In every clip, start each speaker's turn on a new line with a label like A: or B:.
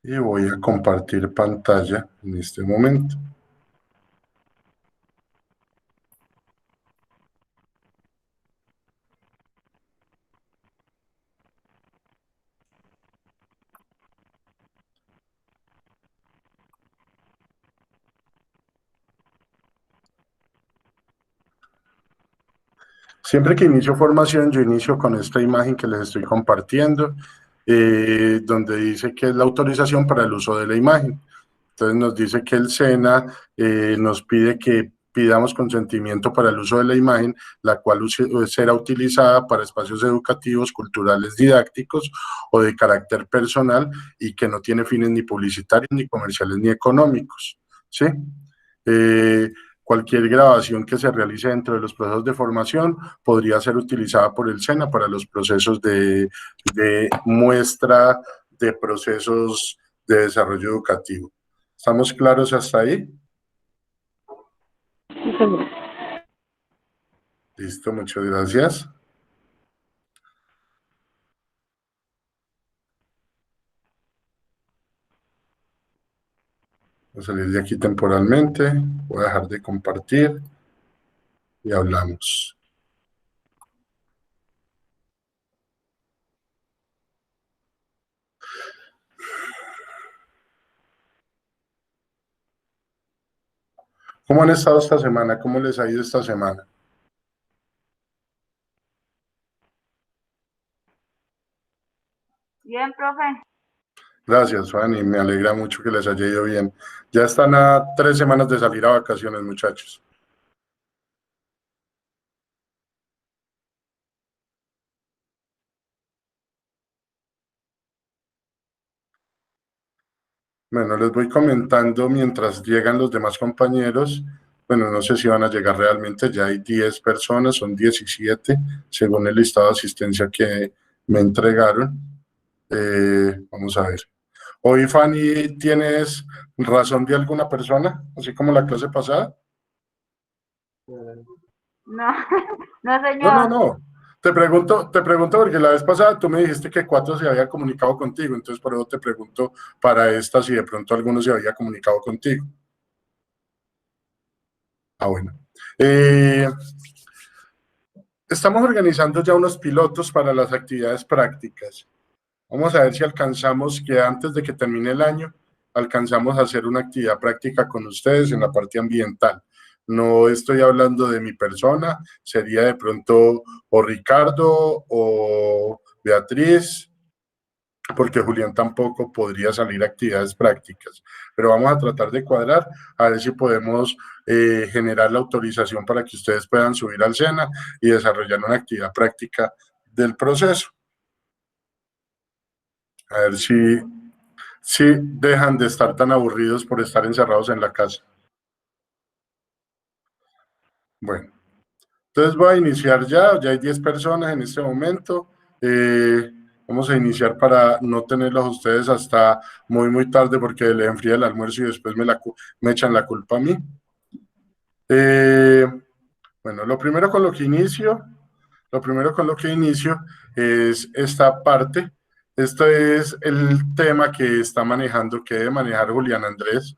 A: y voy a compartir pantalla en este momento. Siempre que inicio formación, yo inicio con esta imagen que les estoy compartiendo, donde dice que es la autorización para el uso de la imagen. Entonces nos dice que el SENA nos pide que pidamos consentimiento para el uso de la imagen, la cual será utilizada para espacios educativos, culturales, didácticos o de carácter personal y que no tiene fines ni publicitarios, ni comerciales, ni económicos. ¿Sí? Eh, Cualquier grabación que se realice dentro de los procesos de formación podría ser utilizada por el SENA para los procesos de muestra de procesos de desarrollo educativo. ¿Estamos claros hasta ahí?
B: Sí, señor.
A: Listo, muchas gracias. Voy a salir de aquí temporalmente, voy a dejar de compartir y hablamos. ¿Cómo han estado esta semana? ¿Cómo les ha ido esta semana?
B: Bien, profe.
A: Gracias, Fanny, me alegra mucho que les haya ido bien. Ya están a 3 semanas de salir a vacaciones, muchachos. Bueno, les voy comentando mientras llegan los demás compañeros. Bueno, no sé si van a llegar realmente, ya hay 10 personas, son 17, según el listado de asistencia que me entregaron. Vamos a ver. Hoy, Fanny, ¿tienes razón de alguna persona? Así como la clase pasada.
B: No, no,
A: No, no,
B: señor.
A: no. Te pregunto porque la vez pasada tú me dijiste que 4 se había comunicado contigo, entonces por eso te pregunto para esta si de pronto alguno se había comunicado contigo. Ah, bueno. Eh, Estamos organizando ya unos pilotos para las actividades prácticas. Vamos a ver si alcanzamos que antes de que termine el año, alcanzamos a hacer una actividad práctica con ustedes en la parte ambiental. No estoy hablando de mi persona, sería de pronto o Ricardo o Beatriz, porque Julián tampoco podría salir a actividades prácticas. Pero vamos a tratar de cuadrar, a ver si podemos generar la autorización para que ustedes puedan subir al SENA y desarrollar una actividad práctica del proceso. A ver si dejan de estar tan aburridos por estar encerrados en la casa. Bueno, entonces voy a iniciar ya hay 10 personas en este momento. Vamos a iniciar para no tenerlos a ustedes hasta muy, muy tarde porque les enfría el almuerzo y después me echan la culpa a mí. Eh, bueno, lo primero con lo que inicio es esta parte. Este es el tema que está manejando, que debe manejar Julián Andrés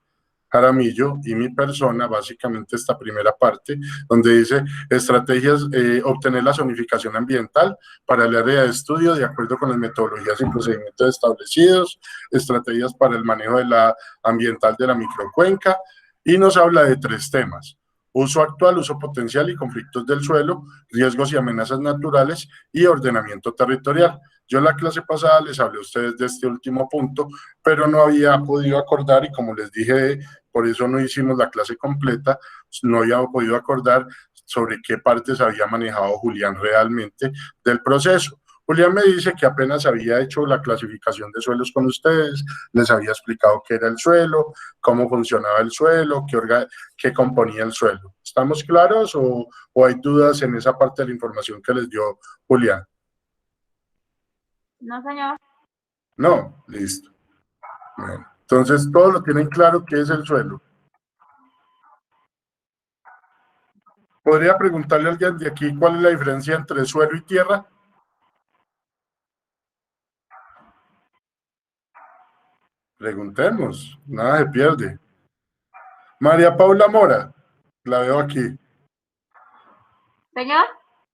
A: Jaramillo y mi persona, básicamente esta primera parte, donde dice estrategias, obtener la zonificación ambiental para el área de estudio de acuerdo con las metodologías y procedimientos establecidos, estrategias para el manejo de la ambiental de la microcuenca, y nos habla de 3 temas: uso actual, uso potencial y conflictos del suelo, riesgos y amenazas naturales y ordenamiento territorial. Yo en la clase pasada les hablé a ustedes de este último punto, pero no había podido acordar y como les dije, por eso no hicimos la clase completa, no había podido acordar sobre qué partes había manejado Julián realmente del proceso. Julián me dice que apenas había hecho la clasificación de suelos con ustedes, les había explicado qué era el suelo, cómo funcionaba el suelo, qué componía el suelo. ¿Estamos claros o hay dudas en esa parte de la información que les dio Julián?
B: No, señor.
A: No, listo. Bueno, entonces todos lo tienen claro qué es el suelo. ¿Podría preguntarle a alguien de aquí cuál es la diferencia entre suelo y tierra? Preguntemos, nada se pierde. María Paula Mora, la veo aquí.
B: Señor,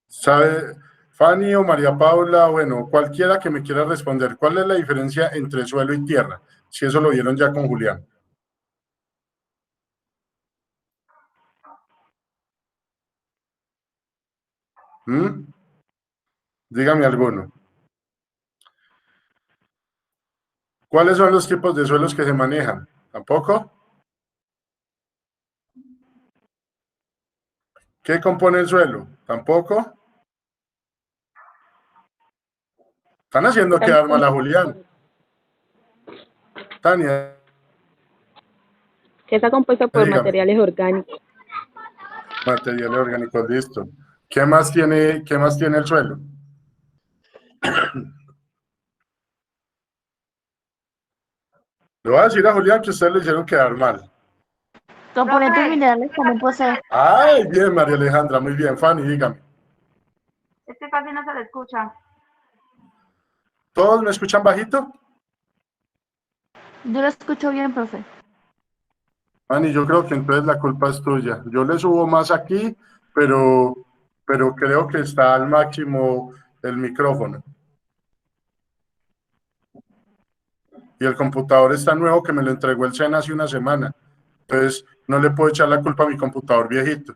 A: ¿Sabe, Fanny o María Paula? Bueno, cualquiera que me quiera responder, ¿cuál es la diferencia entre suelo y tierra? Si eso lo vieron ya con Julián. ¿Mm? Dígame alguno. ¿Cuáles son los tipos de suelos que se manejan? ¿Tampoco? ¿Qué compone el suelo? ¿Tampoco? Están haciendo
C: Está
A: quedar mal a Julián. Tania,
C: que está compuesto por
A: dígame.
C: materiales orgánicos.
A: Materiales orgánicos, listo. Qué más tiene el suelo? Le voy a decir a Julián que ustedes le hicieron quedar mal.
D: Componentes
B: profe,
D: minerales también posee.
A: Ay, bien, María Alejandra, muy bien. Fanny, dígame.
B: es que casi no se le escucha.
A: ¿Todos me escuchan bajito?
D: Yo lo escucho bien, profe.
A: Fanny, yo creo que entonces la culpa es tuya. Yo le subo más aquí, pero, pero creo que está al máximo el micrófono. Y el computador está nuevo que me lo entregó el SENA hace una semana. Entonces, no le puedo echar la culpa a mi computador viejito.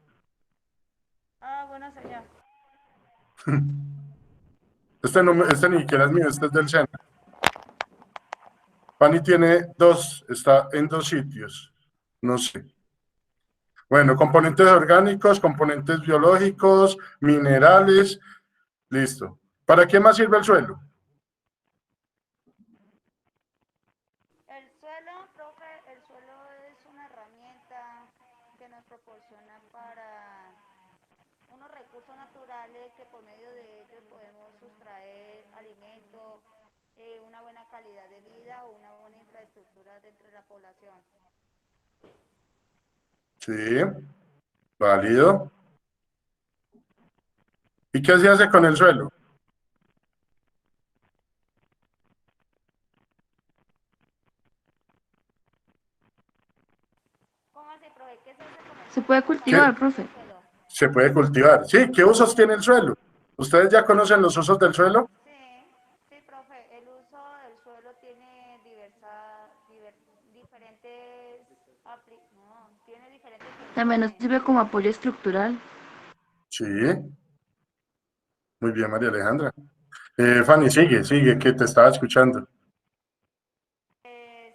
B: Ah, bueno, señor.
A: Este ni siquiera es mío, este es del SENA. Fanny tiene dos, está en dos sitios. No sé. Bueno, componentes orgánicos, componentes biológicos, minerales, listo. ¿Para qué más sirve el suelo?
E: El suelo, profe, el suelo es una herramienta que nos proporciona para unos recursos naturales que por medio de ellos podemos sustraer alimento, una buena calidad de vida o una buena infraestructura dentro de la población.
A: Sí, válido. ¿Y qué se hace con el suelo?
E: ¿Cómo así, profe? ¿Qué se hace con el
D: Se
E: suelo?
D: puede
E: ¿Cómo así?
D: cultivar,
A: ¿Qué
D: profe.
E: Suelo.
A: se puede cultivar? Sí, ¿qué usos tiene el suelo? ¿Ustedes ya conocen los usos del suelo?
E: Sí, sí, profe, el uso del suelo tiene diferentes, no, tiene diferentes
D: También nos
E: funciones.
D: sirve como apoyo estructural.
A: Sí, muy bien, María Alejandra. Fanny, sigue, que te estaba escuchando.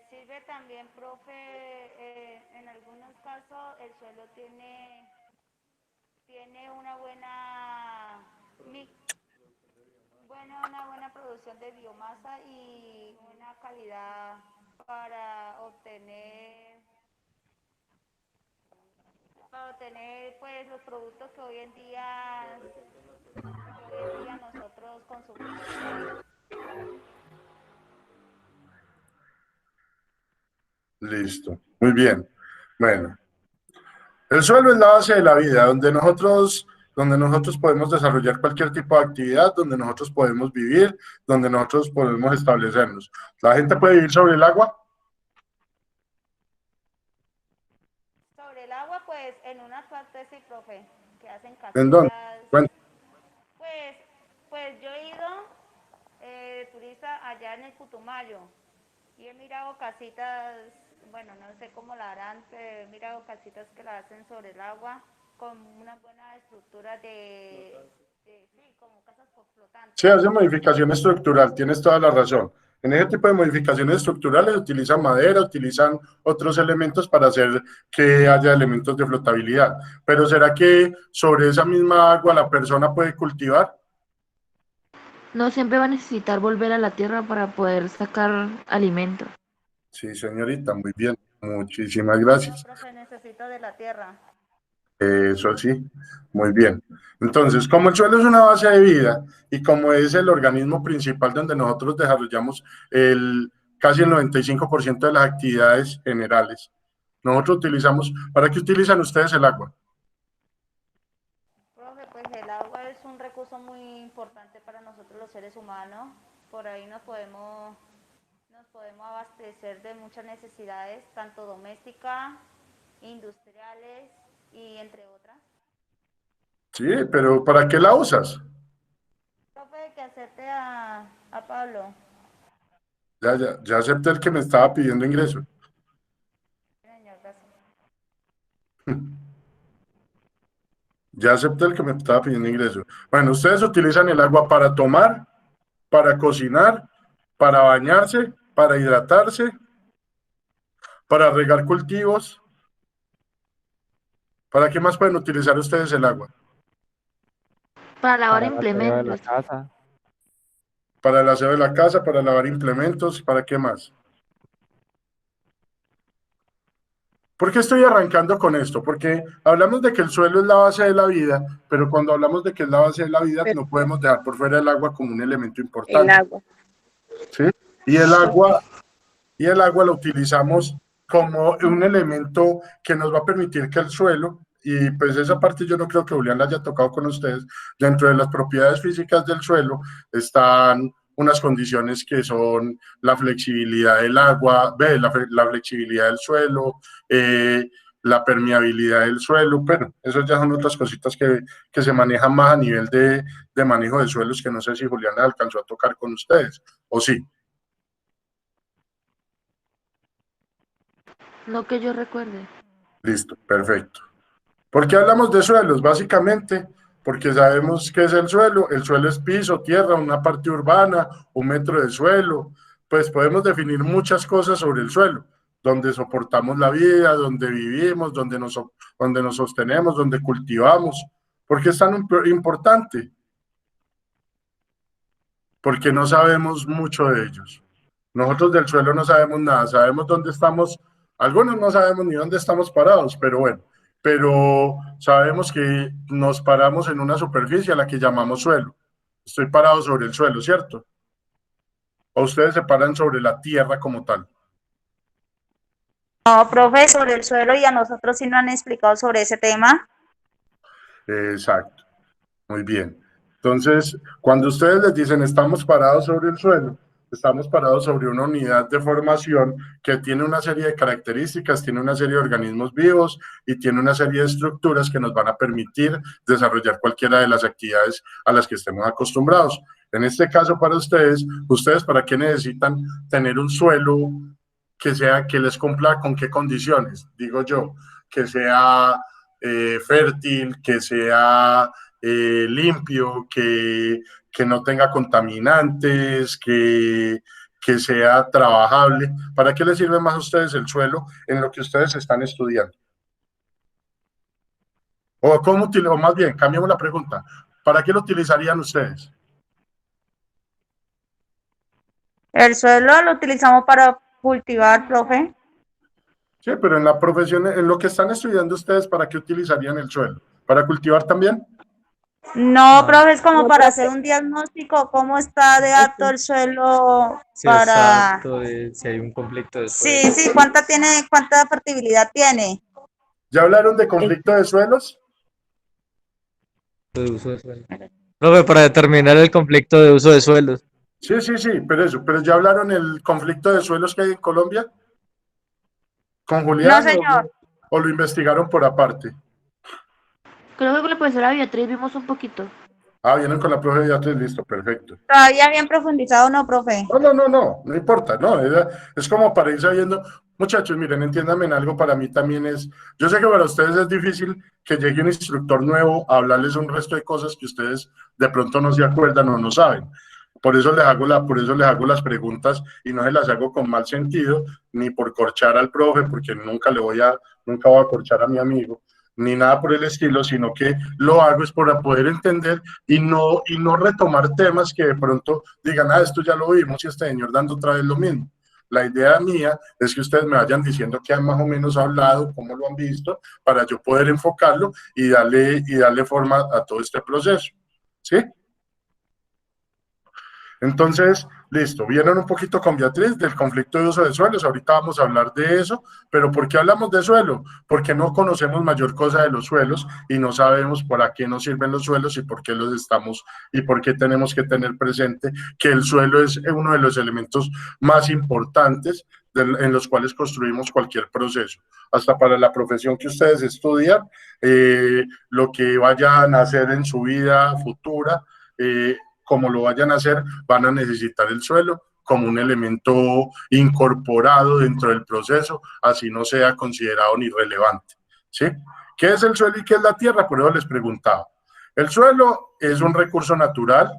E: Sirve también, profe, en algunos casos el suelo tiene una buena producción de biomasa y una calidad para obtener pues los productos que hoy en día nosotros consumimos.
A: Listo, muy bien. Bueno, el suelo es la base de la vida, donde nosotros podemos desarrollar cualquier tipo de actividad, donde nosotros podemos vivir, donde nosotros podemos establecernos. ¿La gente puede vivir sobre el agua?
E: Sobre el agua, pues en unas partes sí, profe, que hacen
A: ¿En dónde?
E: casitas.
A: Bueno,
E: Pues, pues yo he ido turista allá en el Putumayo y he mirado casitas, bueno, no sé cómo la harán, pero he mirado casitas que la hacen sobre el agua con una buena estructura sí, como casas
A: se
E: flotantes.
A: hace modificación estructural, tienes toda la razón. En ese tipo de modificaciones estructurales utilizan madera, utilizan otros elementos para hacer que haya elementos de flotabilidad. Pero ¿será que sobre esa misma agua la persona puede cultivar?
D: No siempre va a necesitar volver a la tierra para poder sacar alimento.
A: Sí, señorita, muy bien. Muchísimas
E: No,
A: gracias.
E: profe, necesito de la tierra.
A: Eso sí, muy bien. Entonces, como el suelo es una base de vida y como es el organismo principal donde nosotros desarrollamos casi el 95% de las actividades generales, nosotros utilizamos, ¿para qué utilizan ustedes el agua?
E: Profe, pues el agua es un recurso muy importante para nosotros los seres humanos. Por ahí nos nos podemos abastecer de muchas necesidades, tanto domésticas, industriales y entre otras.
A: Sí, pero ¿para qué la usas?
E: Profe, que acepte a Pablo.
A: Ya acepté el que me estaba pidiendo ingreso.
E: Señor, gracias.
A: Ya acepté el que me estaba pidiendo ingreso. Bueno, ustedes utilizan el agua para tomar, para cocinar, para bañarse, para hidratarse, para regar cultivos. ¿Para qué más pueden utilizar ustedes el agua?
D: Para lavar
F: Para el aseo de la
D: implementos.
F: casa.
A: Para el aseo de la casa, para lavar implementos, ¿para qué más? ¿Por qué estoy arrancando con esto? Porque hablamos de que el suelo es la base de la vida, pero cuando hablamos de que es la base de la vida, no podemos dejar por fuera el agua como un elemento
C: El
A: importante.
C: agua.
A: ¿Sí? Y el agua lo utilizamos como un elemento que nos va a permitir que el suelo, y pues esa parte yo no creo que Julián la haya tocado con ustedes, dentro de las propiedades físicas del suelo están unas condiciones que son la flexibilidad del agua, la flexibilidad del suelo, la permeabilidad del suelo, pero eso ya son otras cositas que se manejan más a nivel de manejo de suelos, que no sé si Julián la alcanzó a tocar con ustedes, o sí.
D: No que yo recuerde.
A: Listo, perfecto. ¿Por qué hablamos de suelos? Básicamente porque sabemos qué es el suelo. El suelo es piso, tierra, una parte urbana, un metro de suelo. Pues podemos definir muchas cosas sobre el suelo, donde soportamos la vida, donde vivimos, donde nos sostenemos, donde cultivamos. ¿Por qué es tan importante? Porque no sabemos mucho de ellos. Nosotros del suelo no sabemos nada, sabemos dónde estamos, algunos no sabemos ni dónde estamos parados, pero bueno, pero sabemos que nos paramos en una superficie a la que llamamos suelo. Estoy parado sobre el suelo, ¿cierto? O ustedes se paran sobre la tierra como tal.
E: No, profe, sobre el suelo y a nosotros sí nos han explicado sobre ese tema.
A: Exacto, muy bien. Entonces, cuando ustedes les dicen estamos parados sobre el suelo, estamos parados sobre una unidad de formación que tiene una serie de características, tiene una serie de organismos vivos y tiene una serie de estructuras que nos van a permitir desarrollar cualquiera de las actividades a las que estemos acostumbrados. En este caso, para ustedes ¿para qué necesitan tener un suelo que les cumpla con qué condiciones? Digo yo, que sea fértil, que sea limpio, que no tenga contaminantes, que sea trabajable. ¿Para qué les sirve más a ustedes el suelo en lo que ustedes están estudiando? O más bien, cambiamos la pregunta. ¿Para qué lo utilizarían ustedes?
E: El suelo lo utilizamos para cultivar, profe.
A: Sí, pero en la profesión, en lo que están estudiando ustedes, ¿para qué utilizarían el suelo? ¿Para cultivar también?
E: No, profe, es como para hacer un diagnóstico, cómo está de apto el suelo
F: Si
E: para...
F: exacto, si hay un conflicto de
E: Sí,
F: suelo.
E: sí, cuánta fertilidad tiene.
A: ¿Ya hablaron de conflicto de suelos?
F: De uso de suelo. Profe, para determinar el conflicto de uso de suelos.
A: Sí, pero ¿ya hablaron el conflicto de suelos que hay en Colombia? ¿Con Julián?
E: No, señor.
A: ¿O lo investigaron por aparte?
D: Creo que con la profesora Beatriz vimos un poquito.
A: Ah, vienen con la profe Beatriz, listo, perfecto.
E: Todavía bien profundizado, no, profe.
A: No importa, no, es como para ir sabiendo, muchachos, miren, entiéndanme en algo, para mí también yo sé que para ustedes es difícil que llegue un instructor nuevo a hablarles un resto de cosas que ustedes de pronto no se acuerdan o no saben. Por eso les hago las preguntas y no se las hago con mal sentido, ni por corchar al profe, porque nunca voy a corchar a mi amigo, ni nada por el estilo, sino que lo hago es para poder entender y no retomar temas que de pronto digan, esto ya lo vimos y este señor dando otra vez lo mismo. La idea mía es que ustedes me vayan diciendo qué han más o menos hablado, cómo lo han visto, para yo poder enfocarlo y darle forma a todo este proceso. ¿Sí? Entonces, listo, vieron un poquito con Beatriz del conflicto de uso de suelos, ahorita vamos a hablar de eso, pero ¿por qué hablamos de suelo? Porque no conocemos mayor cosa de los suelos y no sabemos para qué nos sirven los suelos y por qué los estamos y por qué tenemos que tener presente que el suelo es uno de los elementos más importantes en los cuales construimos cualquier proceso. Hasta para la profesión que ustedes estudian, lo que vayan a hacer en su vida futura, como lo vayan a hacer, van a necesitar el suelo como un elemento incorporado dentro del proceso, así no sea considerado ni relevante, ¿sí? ¿Qué es el suelo y qué es la tierra? Por eso les preguntaba. El suelo es un recurso natural,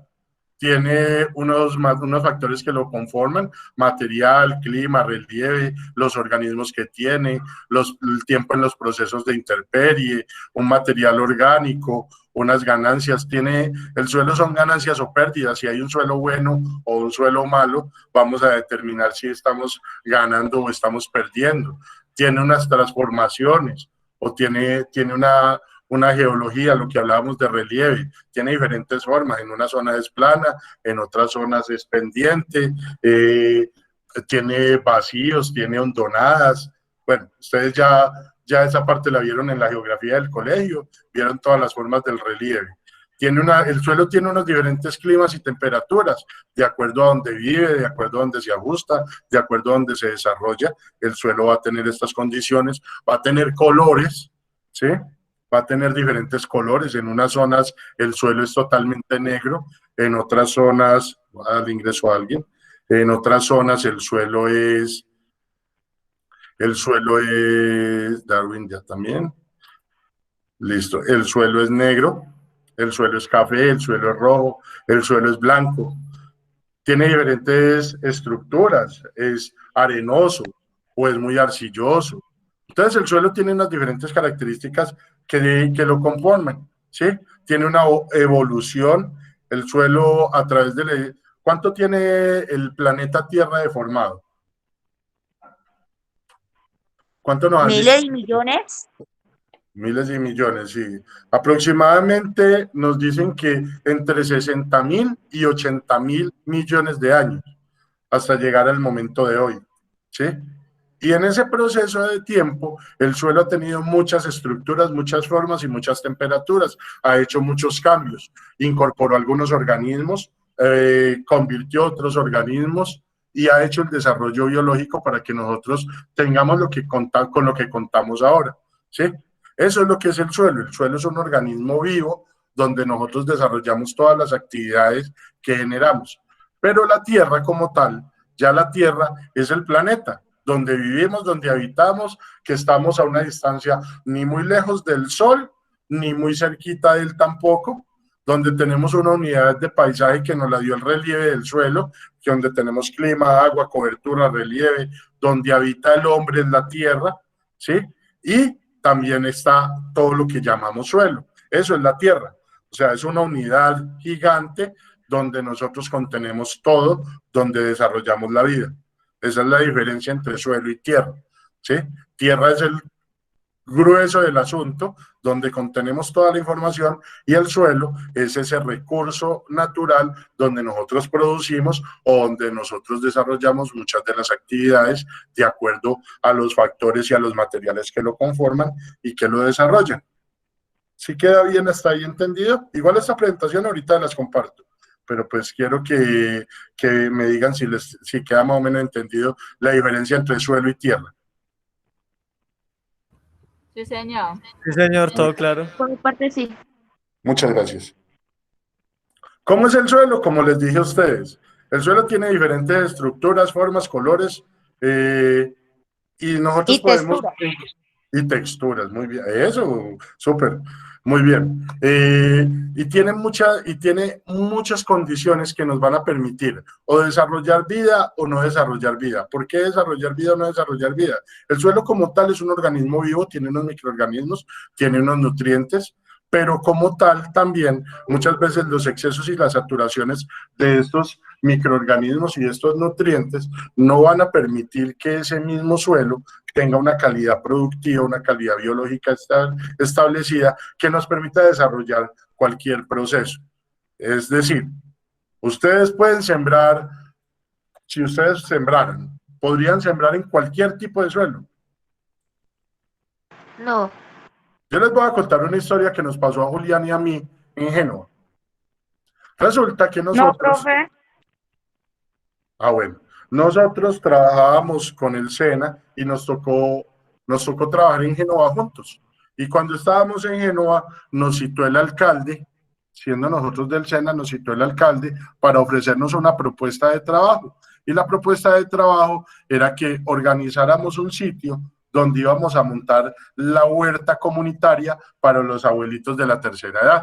A: tiene unos factores que lo conforman: material, clima, relieve, los organismos que tiene, el tiempo en los procesos de intemperie, un material orgánico, unas ganancias. El suelo son ganancias o pérdidas. Si hay un suelo bueno o un suelo malo, vamos a determinar si estamos ganando o estamos perdiendo. Tiene unas transformaciones o tiene una geología, lo que hablábamos de relieve, tiene diferentes formas. En una zona es plana, en otras zonas es pendiente, tiene vacíos, tiene hondonadas. Bueno, ustedes ya esa parte la vieron en la geografía del colegio, vieron todas las formas del relieve. El suelo tiene unos diferentes climas y temperaturas, de acuerdo a donde vive, de acuerdo a donde se ajusta, de acuerdo a donde se desarrolla. El suelo va a tener estas condiciones, va a tener colores, ¿sí? Va a tener diferentes colores. En unas zonas el suelo es totalmente negro, en otras zonas, al ingreso a alguien, en otras zonas el suelo es, Darwin ya también, listo, el suelo es negro, el suelo es café, el suelo es rojo, el suelo es blanco, tiene diferentes estructuras, es arenoso o es muy arcilloso. Entonces el suelo tiene unas diferentes características que lo conforman, ¿sí? Tiene una evolución, el suelo a través de... ¿Cuánto tiene el planeta Tierra deformado? ¿Cuánto nos han dicho?
E: Miles y millones.
A: Miles y millones, sí. Aproximadamente nos dicen que entre 60.000 y 80.000 millones de años hasta llegar al momento de hoy, ¿sí? Y en ese proceso de tiempo, el suelo ha tenido muchas estructuras, muchas formas y muchas temperaturas. Ha hecho muchos cambios. Incorporó algunos organismos, convirtió otros organismos y ha hecho el desarrollo biológico para que nosotros tengamos con lo que contamos ahora, ¿sí? Eso es lo que es el suelo. El suelo es un organismo vivo donde nosotros desarrollamos todas las actividades que generamos. Pero la Tierra como tal, ya la Tierra es el planeta donde vivimos, donde habitamos, que estamos a una distancia ni muy lejos del Sol, ni muy cerquita de él tampoco, donde tenemos una unidad de paisaje que nos la dio el relieve del suelo, donde tenemos clima, agua, cobertura, relieve, donde habita el hombre en la tierra, ¿sí? Y también está todo lo que llamamos suelo. Eso es la tierra. O sea, es una unidad gigante donde nosotros contenemos todo, donde desarrollamos la vida. Esa es la diferencia entre suelo y tierra, ¿sí? Tierra es el grueso del asunto, donde contenemos toda la información, y el suelo es ese recurso natural donde nosotros producimos o donde nosotros desarrollamos muchas de las actividades de acuerdo a los factores y a los materiales que lo conforman y que lo desarrollan. ¿Sí queda bien hasta ahí entendido? Igual esta presentación ahorita las comparto, pero pues quiero que me digan si queda más o menos entendido la diferencia entre suelo y tierra.
B: Sí, señor.
F: Sí, señor, todo claro.
D: Por mi parte, sí.
A: Muchas gracias. ¿Cómo es el suelo? Como les dije a ustedes, el suelo tiene diferentes estructuras, formas, colores, y nosotros
E: Y
A: podemos...
E: texturas.
A: Y texturas, muy bien. Eso, súper, muy bien. Y tiene muchas condiciones que nos van a permitir o desarrollar vida o no desarrollar vida. ¿Por qué desarrollar vida o no desarrollar vida? El suelo como tal es un organismo vivo, tiene unos microorganismos, tiene unos nutrientes, pero como tal también muchas veces los excesos y las saturaciones de estos microorganismos y de estos nutrientes no van a permitir que ese mismo suelo tenga una calidad productiva, una calidad biológica establecida que nos permita desarrollar cualquier proceso. Es decir, Ustedes pueden sembrar, si ustedes sembraran, podrían sembrar en cualquier tipo de suelo.
D: No,
A: Yo les voy a contar una historia que nos pasó a Julián y a mí en Génova. Resulta que
B: No,
A: nosotros,
B: profe.
A: bueno, nosotros trabajábamos con el SENA y nos tocó trabajar en Génova juntos. Y cuando estábamos en Génova, nos citó el alcalde, siendo nosotros del SENA, nos citó el alcalde para ofrecernos una propuesta de trabajo. Y la propuesta de trabajo era que organizáramos un sitio donde íbamos a montar la huerta comunitaria para los abuelitos de la tercera edad.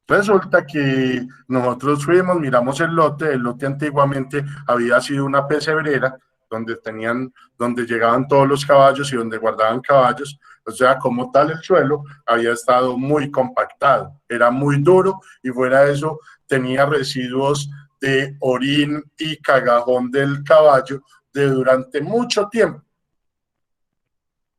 A: Resulta que nosotros fuimos, miramos el lote antiguamente había sido una pesebrera donde llegaban todos los caballos y donde guardaban caballos, o sea, como tal el suelo había estado muy compactado, era muy duro y fuera de eso tenía residuos de orín y cagajón del caballo de durante mucho tiempo.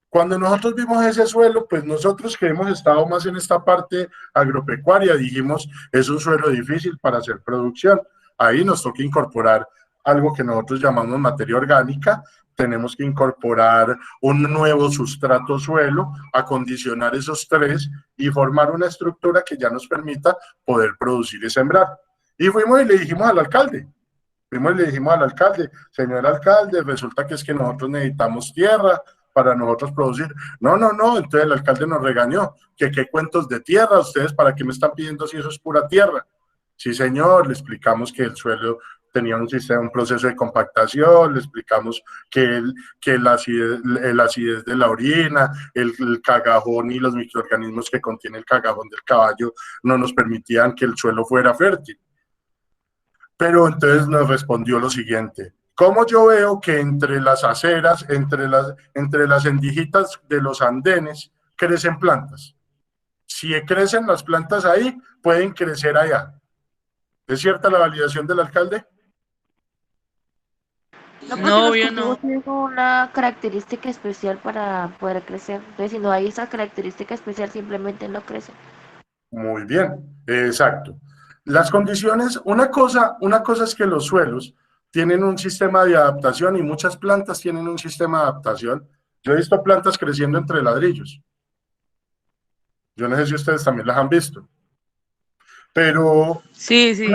A: Cuando nosotros vimos ese suelo, pues nosotros que hemos estado más en esta parte agropecuaria, dijimos, es un suelo difícil para hacer producción. Ahí nos toca incorporar algo que nosotros llamamos materia orgánica, tenemos que incorporar un nuevo sustrato suelo, acondicionar esos tres y formar una estructura que ya nos permita poder producir y sembrar. Y fuimos y le dijimos al alcalde, señor alcalde, resulta que es que nosotros necesitamos tierra para nosotros producir. No, entonces el alcalde nos regañó, que qué cuentos de tierra, ustedes para qué me están pidiendo si eso es pura tierra. Sí, señor, le explicamos que el suelo tenía un proceso de compactación, le explicamos que la acidez de la orina, el cagajón y los microorganismos que contiene el cagajón del caballo no nos permitían que el suelo fuera fértil. Pero entonces nos respondió lo siguiente: ¿cómo yo veo que entre las aceras, entre las endijitas de los andenes, crecen plantas? Si crecen las plantas ahí, pueden crecer allá. ¿Es cierta la validación del alcalde?
D: no, porque
G: No,
D: los
G: obvio
D: cultivos
G: no.
D: tienen una característica especial para poder crecer. Entonces, si no hay esa característica especial, simplemente no crece.
A: Muy bien, exacto. Las condiciones, una cosa es que los suelos tienen un sistema de adaptación y muchas plantas tienen un sistema de adaptación. Yo he visto plantas creciendo entre ladrillos. Yo no sé si ustedes también las han visto. Pero
G: Sí, sí.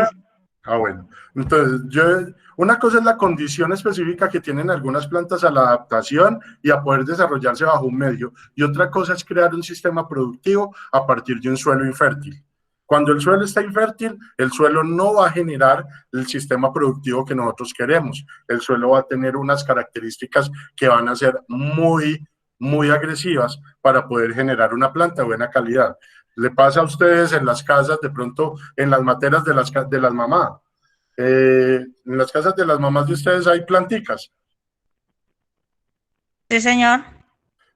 A: bueno. Entonces, una cosa es la condición específica que tienen algunas plantas a la adaptación y a poder desarrollarse bajo un medio, y otra cosa es crear un sistema productivo a partir de un suelo infértil. Cuando el suelo está infértil, el suelo no va a generar el sistema productivo que nosotros queremos. El suelo va a tener unas características que van a ser muy, muy agresivas para poder generar una planta de buena calidad. Le pasa a ustedes en las casas, de pronto en las materas de las mamás. En las casas de las mamás de ustedes hay planticas.
G: Sí, señor.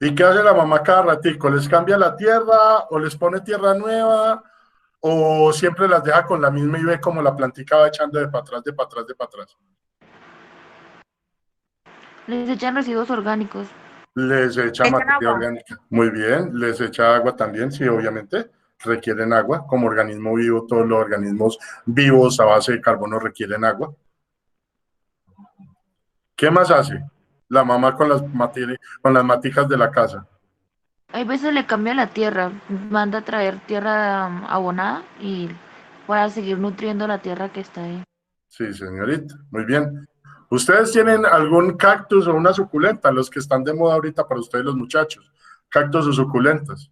A: ¿Y qué hace la mamá cada ratico? ¿Les cambia la tierra o les pone tierra nueva? ¿O siempre las deja con la misma y ve como la plantica va echando de para atrás, de para atrás, de para atrás?
D: Les echan residuos orgánicos.
A: Les echa
B: ¿Echan
A: materia
B: agua?
A: orgánica. Muy bien, les echa agua también, sí, obviamente. Requieren agua. Como organismo vivo, todos los organismos vivos a base de carbono requieren agua. ¿Qué más hace la mamá con las maticas de la casa?
D: Hay veces le cambia la tierra, manda a traer tierra abonada y para seguir nutriendo la tierra que está ahí.
A: Sí, señorita, muy bien. ¿Ustedes tienen algún cactus o una suculenta? Los que están de moda ahorita para ustedes los muchachos. Cactus o suculentas.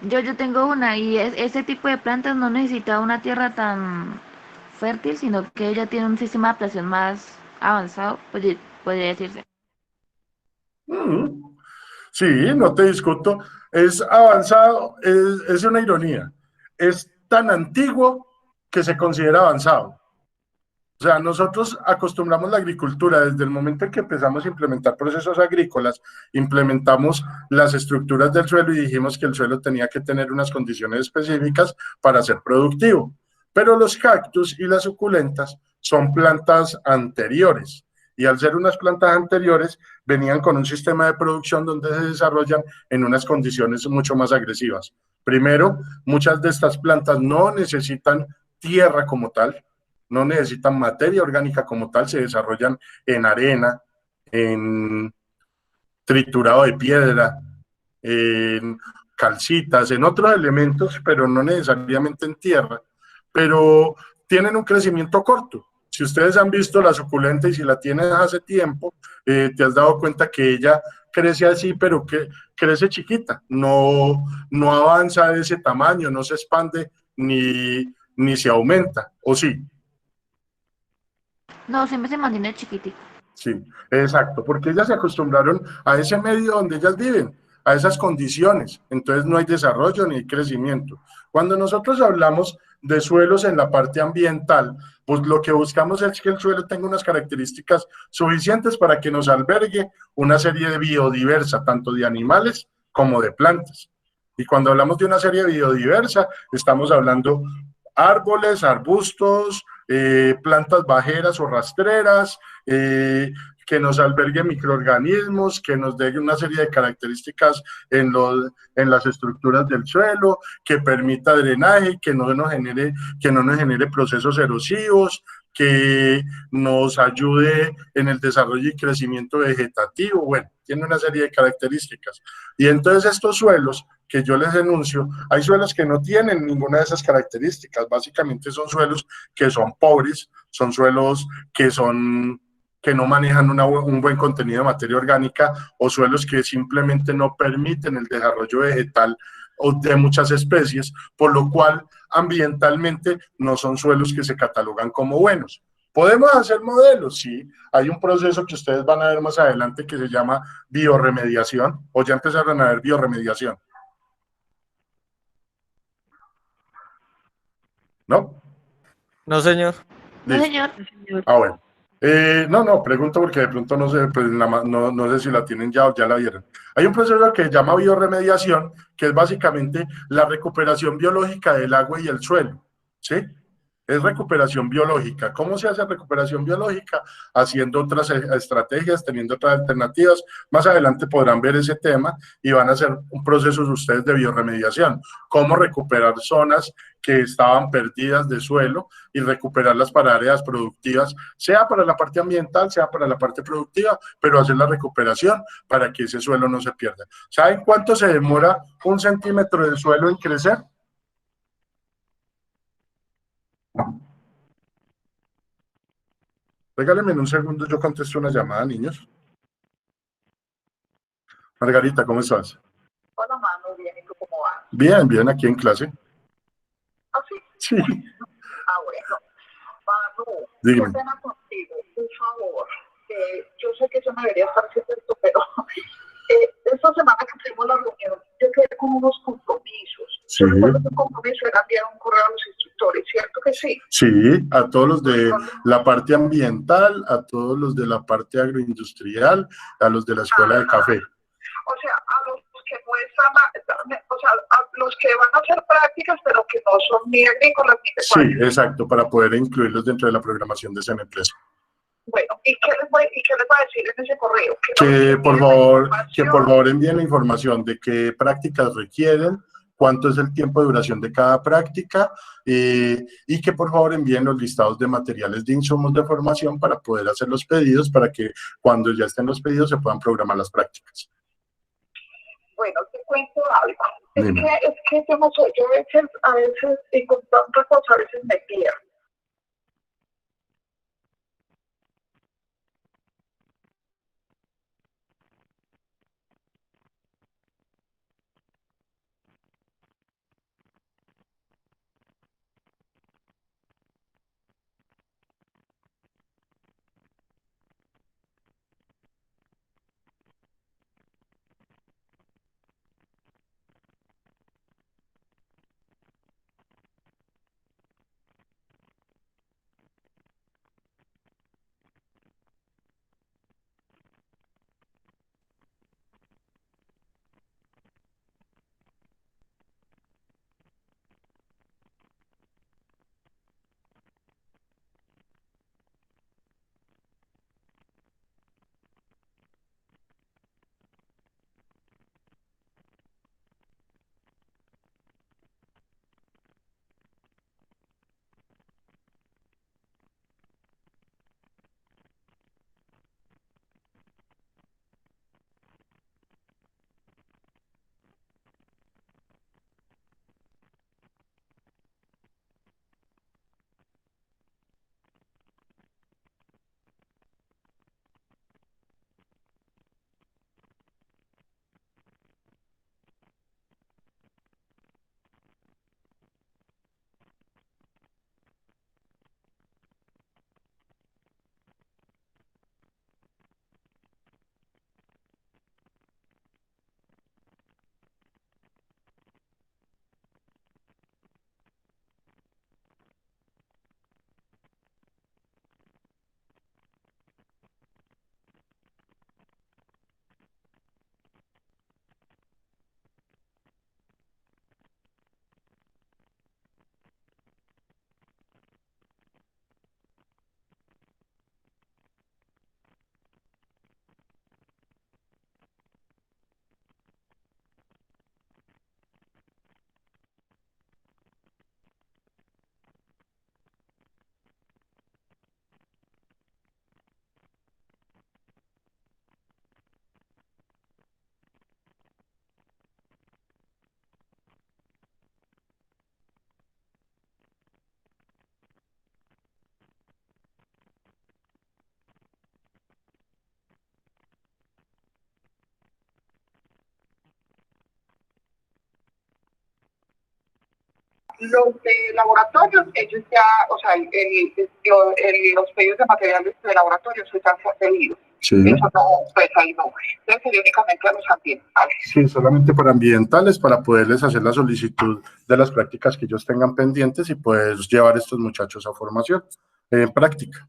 D: Yo tengo una y ese tipo de plantas no necesita una tierra tan fértil, sino que ella tiene un sistema de adaptación más avanzado, podría decirse.
A: Sí, no te discuto. Es avanzado, es una ironía. Es tan antiguo que se considera avanzado. O sea, nosotros acostumbramos la agricultura desde el momento en que empezamos a implementar procesos agrícolas, implementamos las estructuras del suelo y dijimos que el suelo tenía que tener unas condiciones específicas para ser productivo. Pero los cactus y las suculentas son plantas anteriores, y al ser unas plantas anteriores venían con un sistema de producción donde se desarrollan en unas condiciones mucho más agresivas. Primero, muchas de estas plantas no necesitan tierra como tal, no necesitan materia orgánica como tal, se desarrollan en arena, en triturado de piedra, en calcitas, en otros elementos, pero no necesariamente en tierra, pero tienen un crecimiento corto. Si ustedes han visto la suculenta y si la tienes hace tiempo, te has dado cuenta que ella crece así, pero que crece chiquita, no avanza de ese tamaño, no se expande ni se aumenta, ¿o sí?
D: No, siempre se mantiene chiquitico.
A: Sí, exacto, porque ellas se acostumbraron a ese medio donde ellas viven, a esas condiciones, entonces no hay desarrollo ni crecimiento. Cuando nosotros hablamos de suelos en la parte ambiental, pues lo que buscamos es que el suelo tenga unas características suficientes para que nos albergue una serie de biodiversa, tanto de animales como de plantas. Y cuando hablamos de una serie biodiversa, estamos hablando árboles, arbustos, plantas bajeras o rastreras, que nos albergue microorganismos, que nos dé una serie de características en las estructuras del suelo, que permita drenaje, que no nos genere procesos erosivos, que nos ayude en el desarrollo y crecimiento vegetativo. Bueno, tiene una serie de características. Y entonces estos suelos que yo les denuncio, hay suelos que no tienen ninguna de esas características. Básicamente son suelos que son pobres, son suelos que no manejan un buen contenido de materia orgánica, o suelos que simplemente no permiten el desarrollo vegetal o de muchas especies, por lo cual ambientalmente no son suelos que se catalogan como buenos. ¿Podemos hacer modelos? Sí, hay un proceso que ustedes van a ver más adelante que se llama bioremediación, o ya empezaron a ver bioremediación. ¿No?
F: No, señor.
D: No,
A: Listo.
D: señor.
A: Ah, bueno. No, pregunto porque de pronto no sé, pues no sé si la tienen ya o ya la vieron. Hay un proceso que se llama bioremediación, que es básicamente la recuperación biológica del agua y el suelo, ¿sí? Es recuperación biológica. ¿Cómo se hace recuperación biológica? Haciendo otras estrategias, teniendo otras alternativas. Más adelante podrán ver ese tema y van a hacer un proceso de ustedes de bioremediación. Cómo recuperar zonas que estaban perdidas de suelo y recuperarlas para áreas productivas, sea para la parte ambiental, sea para la parte productiva, pero hacer la recuperación para que ese suelo no se pierda. ¿Saben cuánto se demora 1 centímetro del suelo en crecer? Regálenme un segundo, yo contesto una llamada, niños. Margarita, ¿cómo estás?
G: Hola, mano, bien, ¿y tú cómo vas?
A: Bien, bien, aquí en clase.
G: ¿Ah, sí?
A: Sí,
G: Ah, bueno. Manu, qué
A: dígame.
G: pena contigo, por favor. Yo sé que yo no debería estar haciendo esto, pero esta semana que tuvimos la reunión, yo quedé con unos compromisos.
A: Sí.
G: Yo recuerdo que un compromiso era enviar un correo a los instructores, ¿cierto que sí?
A: Sí, a todos los de la parte ambiental, a todos los de la parte agroindustrial, a los de la escuela de café.
G: O sea, a los que muestran, o sea, a los que van a hacer prácticas, pero que no son ni agrícolas ni
A: Sí,
G: pecuarios.
A: exacto, para poder incluirlos dentro de la programación de esa empresa.
G: Bueno, ¿y qué les va a decir en ese correo?
A: Que por favor envíen la información de qué prácticas requieren, cuánto es el tiempo de duración de cada práctica, y que por favor envíen los listados de materiales de insumos de formación para poder hacer los pedidos, para que cuando ya estén los pedidos se puedan programar las prácticas.
G: Bueno, te cuento algo.
A: Dime.
G: Es que yo no sé, yo a veces, y con tanta cosa, a veces me pierdo. Los de laboratorios, ellos ya, o sea, los pedidos de materiales de laboratorio, eso ya se ha pedido.
A: Sí.
G: Eso no, pues ahí no. Entonces sería únicamente a los ambientales.
A: Sí, solamente para ambientales, para poderles hacer la solicitud de las prácticas que ellos tengan pendientes y poder llevar a estos muchachos a formación en práctica.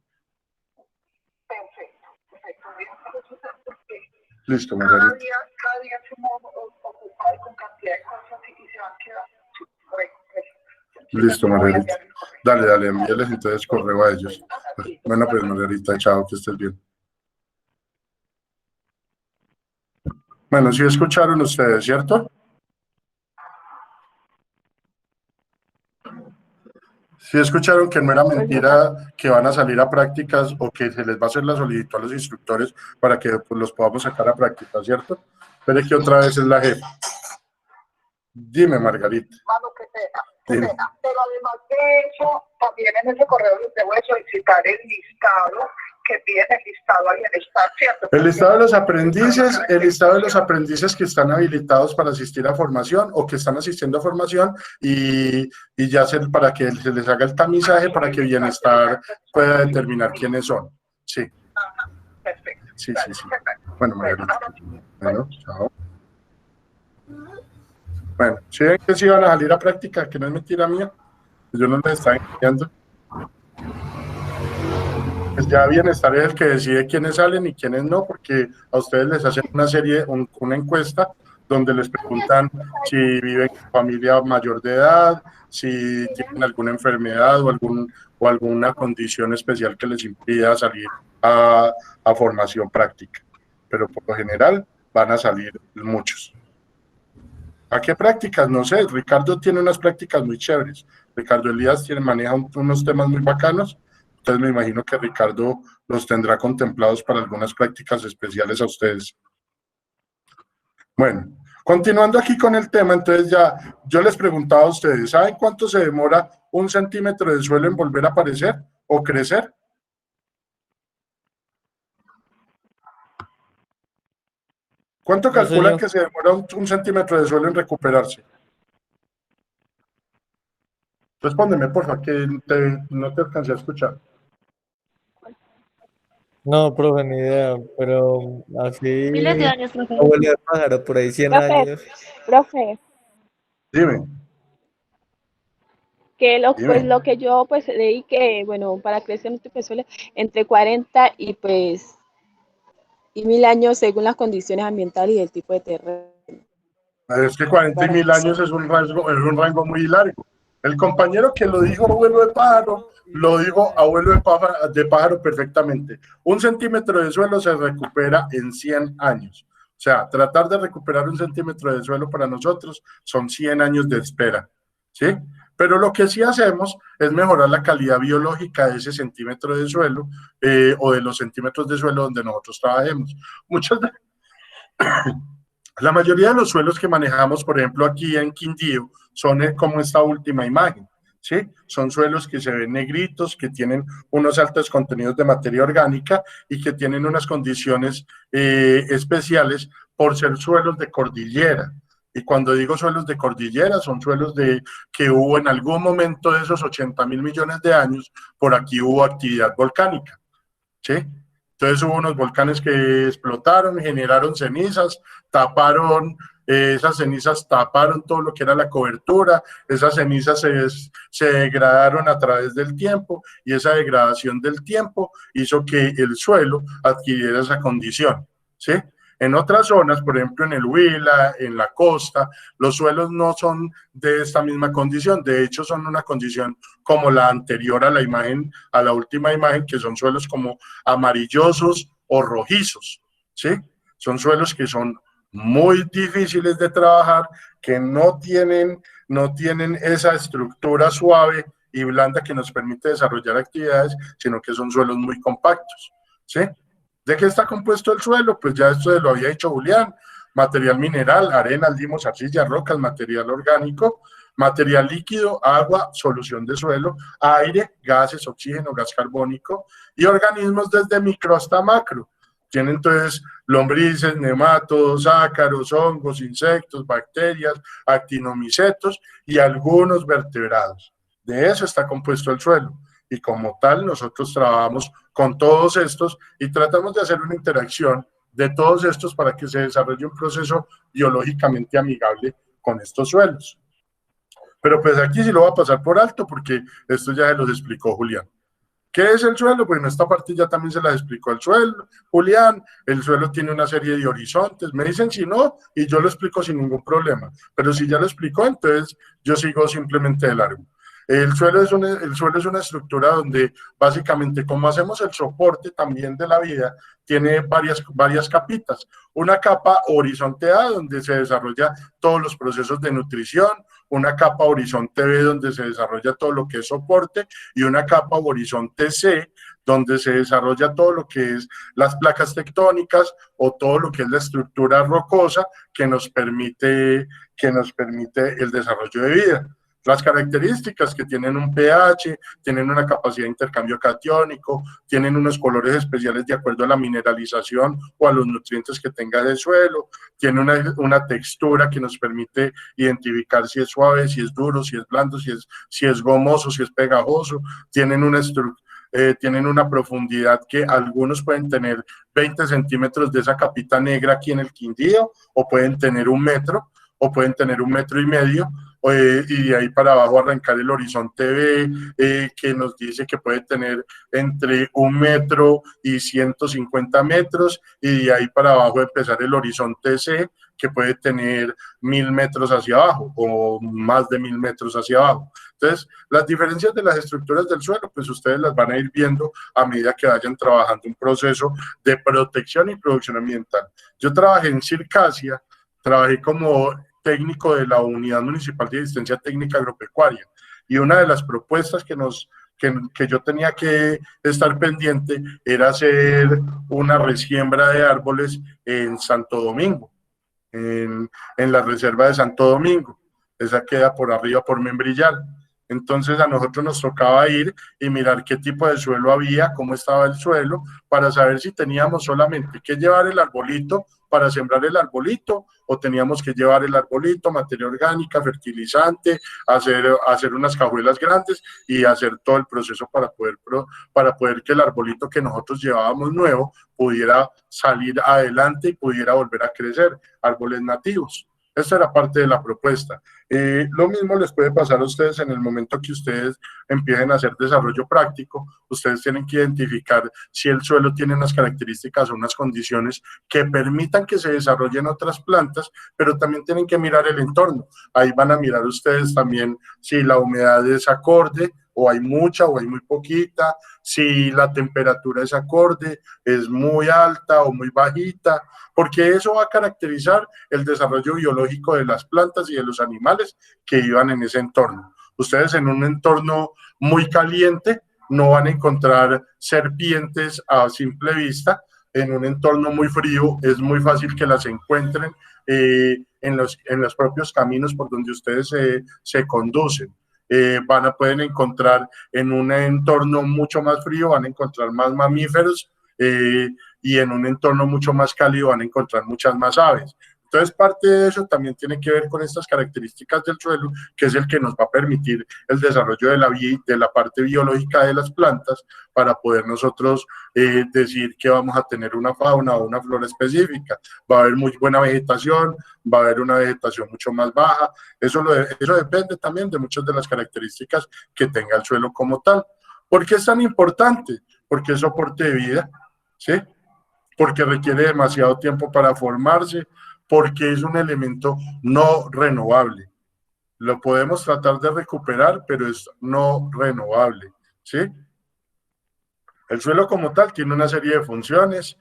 G: Perfecto, perfecto.
A: Listo,
G: Cada
A: Margarita.
G: día se ocupa con cantidad de cosas y se van quedando.
A: Listo, Margarita. Dale, envíales entonces correo a ellos. Bueno, pues Margarita, chao, que estés bien. Bueno, sí escucharon ustedes, ¿cierto? Sí escucharon que no era mentira que van a salir a prácticas o que se les va a hacer la solicitud a los instructores para que pues, los podamos sacar a prácticas, ¿cierto? Pero es que otra vez es la jefa. Dime, Margarita.
G: Mano, qué pena. Pero además de eso, también en ese correo les debo de solicitar el listado que piden el listado al bienestar, ¿cierto?
A: El listado de los aprendices que están habilitados para asistir a formación o que están asistiendo a formación y ya para que se les haga el tamizaje para que bienestar pueda determinar quiénes son. Sí.
G: Ajá, perfecto.
A: Sí. Bueno, Margarita. Bueno, chao. Bueno, si ven que sí van a salir a práctica, que no es mentira mía, yo no les estaba engañando. Pues ya Bienestar es el que decide quiénes salen y quiénes no, porque a ustedes les hacen una encuesta donde les preguntan si viven en familia mayor de edad, si tienen alguna enfermedad o alguna condición especial que les impida salir a formación práctica. Pero por lo general van a salir muchos. ¿A qué prácticas? No sé, Ricardo tiene unas prácticas muy chéveres. Ricardo Elías maneja unos temas muy bacanos. Entonces me imagino que Ricardo los tendrá contemplados para algunas prácticas especiales a ustedes. Bueno, continuando aquí con el tema, entonces ya yo les preguntaba a ustedes, ¿saben cuánto se demora 1 centímetro de suelo en volver a aparecer o crecer? ¿Cuánto calculan que se demora 1 centímetro de suelo en recuperarse? Respóndeme, por favor, que no te alcancé a escuchar.
F: No, profe, ni idea, pero así...
D: Miles de años, profe.
F: Abuelo de pájaro, por ahí 100 años.
C: Profe,
A: Dime.
C: que
A: Dime.
C: pues lo que yo pues leí que, bueno, para crecer un tipo de suelo entre 40 y 1000 años según las condiciones ambientales y el tipo de terreno.
A: Es que 40 y 1000 años es un rango muy largo. El compañero que lo dijo abuelo de pájaro, lo dijo abuelo de pájaro perfectamente. 1 centímetro de suelo se recupera en 100 años. O sea, tratar de recuperar 1 centímetro de suelo para nosotros son 100 años de espera, ¿sí? Pero lo que sí hacemos es mejorar la calidad biológica de ese centímetro de suelo o de los centímetros de suelo donde nosotros trabajemos. La mayoría de los suelos que manejamos, por ejemplo, aquí en Quindío, son como esta última imagen, ¿sí? Son suelos que se ven negritos, que tienen unos altos contenidos de materia orgánica y que tienen unas condiciones especiales por ser suelos de cordillera. Y cuando digo suelos de cordillera, son suelos que hubo en algún momento de esos 80.000 millones de años, por aquí hubo actividad volcánica, ¿sí? Entonces hubo unos volcanes que explotaron, generaron cenizas, esas cenizas taparon todo lo que era la cobertura, esas cenizas se degradaron a través del tiempo y esa degradación del tiempo hizo que el suelo adquiriera esa condición, ¿sí? En otras zonas, por ejemplo en el Huila, en la costa, los suelos no son de esta misma condición, de hecho son una condición como la anterior a la imagen, a la última imagen, que son suelos como amarillosos o rojizos, ¿sí? Son suelos que son muy difíciles de trabajar, que no tienen esa estructura suave y blanda que nos permite desarrollar actividades, sino que son suelos muy compactos, ¿sí? ¿De qué está compuesto el suelo? Pues ya esto lo había dicho Julián: material mineral, arena, limos, arcilla, rocas, material orgánico, material líquido, agua, solución de suelo, aire, gases, oxígeno, gas carbónico y organismos desde micro hasta macro. Tiene entonces lombrices, nematodos, ácaros, hongos, insectos, bacterias, actinomicetos y algunos vertebrados. De eso está compuesto el suelo. Y como tal, nosotros trabajamos con todos estos y tratamos de hacer una interacción de todos estos para que se desarrolle un proceso biológicamente amigable con estos suelos. Pero pues aquí sí lo va a pasar por alto porque esto ya se los explicó Julián. ¿Qué es el suelo? Bueno, esta parte ya también se las explicó el suelo, Julián. El suelo tiene una serie de horizontes. Me dicen si no y yo lo explico sin ningún problema. Pero si ya lo explicó, entonces yo sigo simplemente de largo. El suelo es una estructura donde básicamente, como hacemos el soporte también de la vida, tiene varias capitas. Una capa horizonte A, donde se desarrolla todos los procesos de nutrición, una capa horizonte B, donde se desarrolla todo lo que es soporte, y una capa horizonte C, donde se desarrolla todo lo que es las placas tectónicas o todo lo que es la estructura rocosa que nos permite el desarrollo de vida. Las características que tienen un pH, tienen una capacidad de intercambio catiónico, tienen unos colores especiales de acuerdo a la mineralización o a los nutrientes que tenga el suelo, tiene una textura que nos permite identificar si es suave, si es duro, si es blando, si es gomoso, si es pegajoso, tienen una profundidad que algunos pueden tener 20 centímetros de esa capita negra aquí en el Quindío, o pueden tener 1 metro, o pueden tener 1,5 metros, y de ahí para abajo arrancar el horizonte B, que nos dice que puede tener entre 1 metro y 150 metros, y de ahí para abajo empezar el horizonte C, que puede tener 1.000 metros hacia abajo, o más de 1.000 metros hacia abajo. Entonces, las diferencias de las estructuras del suelo, pues ustedes las van a ir viendo a medida que vayan trabajando un proceso de protección y producción ambiental. Yo trabajé en Circasia, trabajé como técnico de la Unidad Municipal de Asistencia Técnica Agropecuaria, y una de las propuestas que yo tenía que estar pendiente era hacer una resiembra de árboles en Santo Domingo, en la reserva de Santo Domingo. Esa queda por arriba, por Membrillal. Entonces a nosotros nos tocaba ir y mirar qué tipo de suelo había, cómo estaba el suelo, para saber si teníamos solamente que llevar el arbolito para sembrar el arbolito, o teníamos que llevar el arbolito, materia orgánica, fertilizante, hacer unas cajuelas grandes y hacer todo el proceso para poder que el arbolito que nosotros llevábamos nuevo pudiera salir adelante y pudiera volver a crecer, árboles nativos. Esa era parte de la propuesta. Lo mismo les puede pasar a ustedes en el momento que ustedes empiecen a hacer desarrollo práctico. Ustedes tienen que identificar si el suelo tiene unas características o unas condiciones que permitan que se desarrollen otras plantas, pero también tienen que mirar el entorno. Ahí van a mirar ustedes también si la humedad es acorde, o hay mucha o hay muy poquita, si la temperatura es acorde, es muy alta o muy bajita, porque eso va a caracterizar el desarrollo biológico de las plantas y de los animales que vivan en ese entorno. Ustedes en un entorno muy caliente no van a encontrar serpientes a simple vista. En un entorno muy frío es muy fácil que las encuentren en los propios caminos por donde ustedes se conducen. Pueden encontrar en un entorno mucho más frío, van a encontrar más mamíferos, y en un entorno mucho más cálido van a encontrar muchas más aves. Entonces, parte de eso también tiene que ver con estas características del suelo, que es el que nos va a permitir el desarrollo de la parte biológica de las plantas, para poder nosotros decir que vamos a tener una fauna o una flora específica. Va a haber muy buena vegetación, va a haber una vegetación mucho más baja. Eso depende también de muchas de las características que tenga el suelo como tal. ¿Por qué es tan importante? Porque es soporte de vida, ¿sí? Porque requiere demasiado tiempo para formarse, porque es un elemento no renovable. Lo podemos tratar de recuperar, pero es no renovable, ¿sí? El suelo como tal tiene una serie de funciones,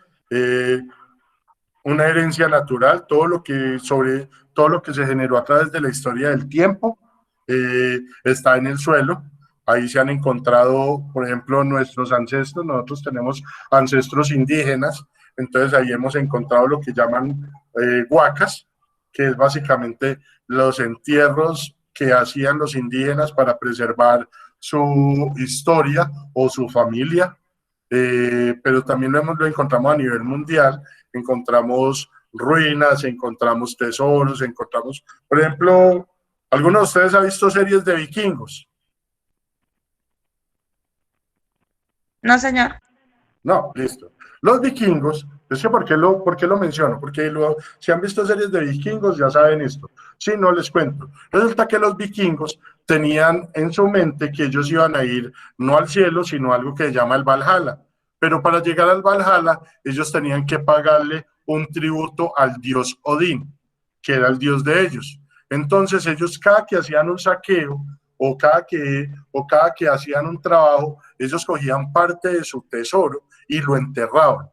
A: una herencia natural, todo lo que se generó a través de la historia del tiempo está en el suelo. Ahí se han encontrado, por ejemplo, nuestros ancestros. Nosotros tenemos ancestros indígenas, entonces ahí hemos encontrado lo que llaman huacas, que es básicamente los entierros que hacían los indígenas para preservar su historia o su familia. pero también lo encontramos a nivel mundial, encontramos ruinas, encontramos tesoros, encontramos, por ejemplo, ¿alguno de ustedes ha visto series de vikingos?
B: No, señor.
A: No, listo. Los vikingos, es que ¿por qué lo menciono? Porque si han visto series de vikingos ya saben esto. Si no, les cuento. Resulta que los vikingos tenían en su mente que ellos iban a ir no al cielo, sino a algo que se llama el Valhalla. Pero para llegar al Valhalla, ellos tenían que pagarle un tributo al dios Odín, que era el dios de ellos. Entonces ellos cada que hacían un saqueo o cada que hacían un trabajo, ellos cogían parte de su tesoro y lo enterraban.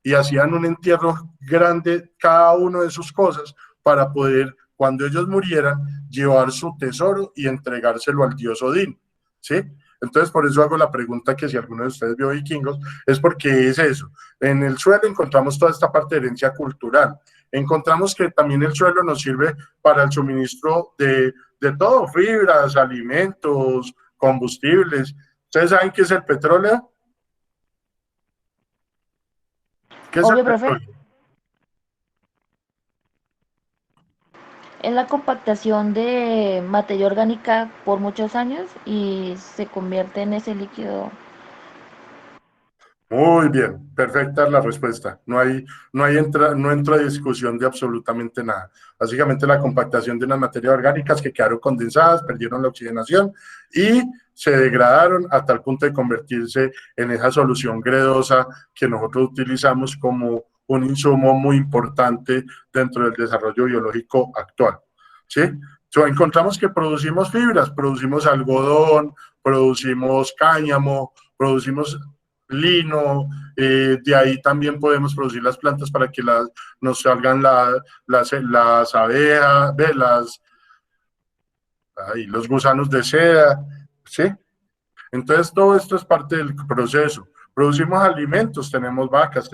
A: Y hacían un entierro grande cada uno de sus cosas para poder, cuando ellos murieran, llevar su tesoro y entregárselo al dios Odín, ¿sí? Entonces, por eso hago la pregunta que si alguno de ustedes vio vikingos, es porque es eso. En el suelo encontramos toda esta parte de herencia cultural. Encontramos que también el suelo nos sirve para el suministro de todo, fibras, alimentos, combustibles. ¿Ustedes saben qué es el petróleo? ¿Qué es
D: Obvio,
A: el
D: profe.
A: petróleo?
D: Es la compactación de materia orgánica por muchos años y se convierte en ese líquido.
A: Muy bien, perfecta la respuesta. No entra discusión de absolutamente nada. Básicamente la compactación de unas materias orgánicas que quedaron condensadas, perdieron la oxigenación y se degradaron a tal punto de convertirse en esa solución gredosa que nosotros utilizamos como un insumo muy importante dentro del desarrollo biológico actual, ¿sí? Encontramos que producimos fibras, producimos algodón, producimos cáñamo, producimos lino, de ahí también podemos producir las plantas para que nos salgan las abejas, los gusanos de seda, ¿sí? Entonces todo esto es parte del proceso. Producimos alimentos, tenemos vacas,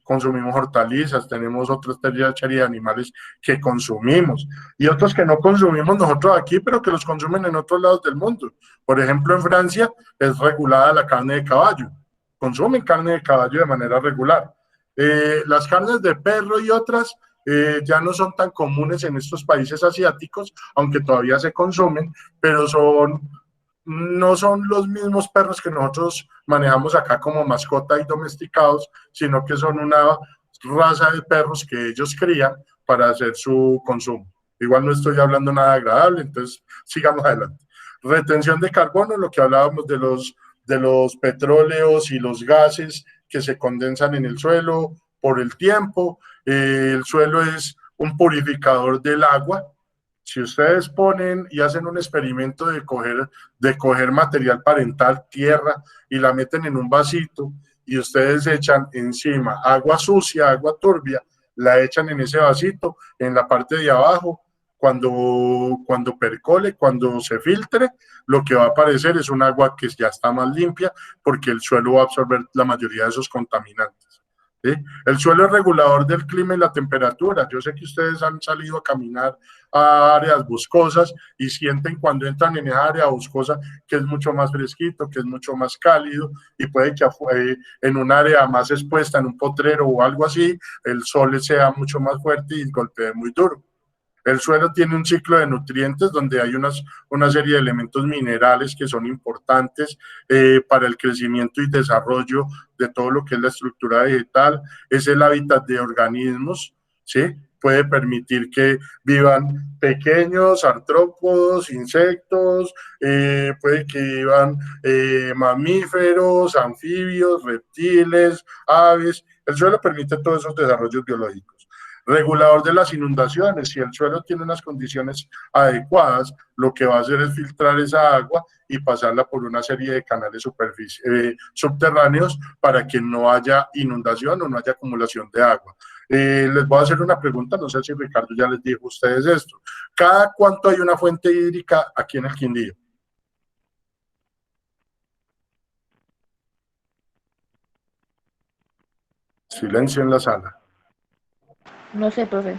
A: consumimos hortalizas, tenemos otras serie de animales que consumimos y otros que no consumimos nosotros aquí, pero que los consumen en otros lados del mundo. Por ejemplo, en Francia es regulada la carne de caballo. Consumen carne de caballo de manera regular. Las carnes de perro y otras ya no son tan comunes en estos países asiáticos, aunque todavía se consumen, pero no son los mismos perros que nosotros manejamos acá como mascota y domesticados, sino que son una raza de perros que ellos crían para hacer su consumo. Igual no estoy hablando nada agradable, entonces sigamos adelante. Retención de carbono, lo que hablábamos de los petróleos y los gases que se condensan en el suelo por el tiempo. El suelo es un purificador del agua. Si ustedes ponen y hacen un experimento de coger material parental, tierra, y la meten en un vasito y ustedes echan encima agua sucia, agua turbia, la echan en ese vasito, en la parte de abajo, cuando percole, cuando se filtre, lo que va a aparecer es un agua que ya está más limpia porque el suelo va a absorber la mayoría de esos contaminantes. ¿Sí? El suelo es regulador del clima y la temperatura. Yo sé que ustedes han salido a caminar a áreas boscosas y sienten cuando entran en esa área boscosa que es mucho más fresquito, que es mucho más cálido y puede que en un área más expuesta, en un potrero o algo así, el sol sea mucho más fuerte y golpee muy duro. El suelo tiene un ciclo de nutrientes donde hay una serie de elementos minerales que son importantes para el crecimiento y desarrollo de todo lo que es la estructura vegetal. Es el hábitat de organismos, ¿sí? Puede permitir que vivan pequeños artrópodos, insectos, puede que vivan mamíferos, anfibios, reptiles, aves. El suelo permite todos esos desarrollos biológicos. Regulador de las inundaciones, si el suelo tiene unas condiciones adecuadas, lo que va a hacer es filtrar esa agua y pasarla por una serie de canales subterráneos para que no haya inundación o no haya acumulación de agua. Les voy a hacer una pregunta, no sé si Ricardo ya les dijo a ustedes esto. ¿Cada cuánto hay una fuente hídrica aquí en el Quindío? Silencio en la sala.
D: No sé, profe.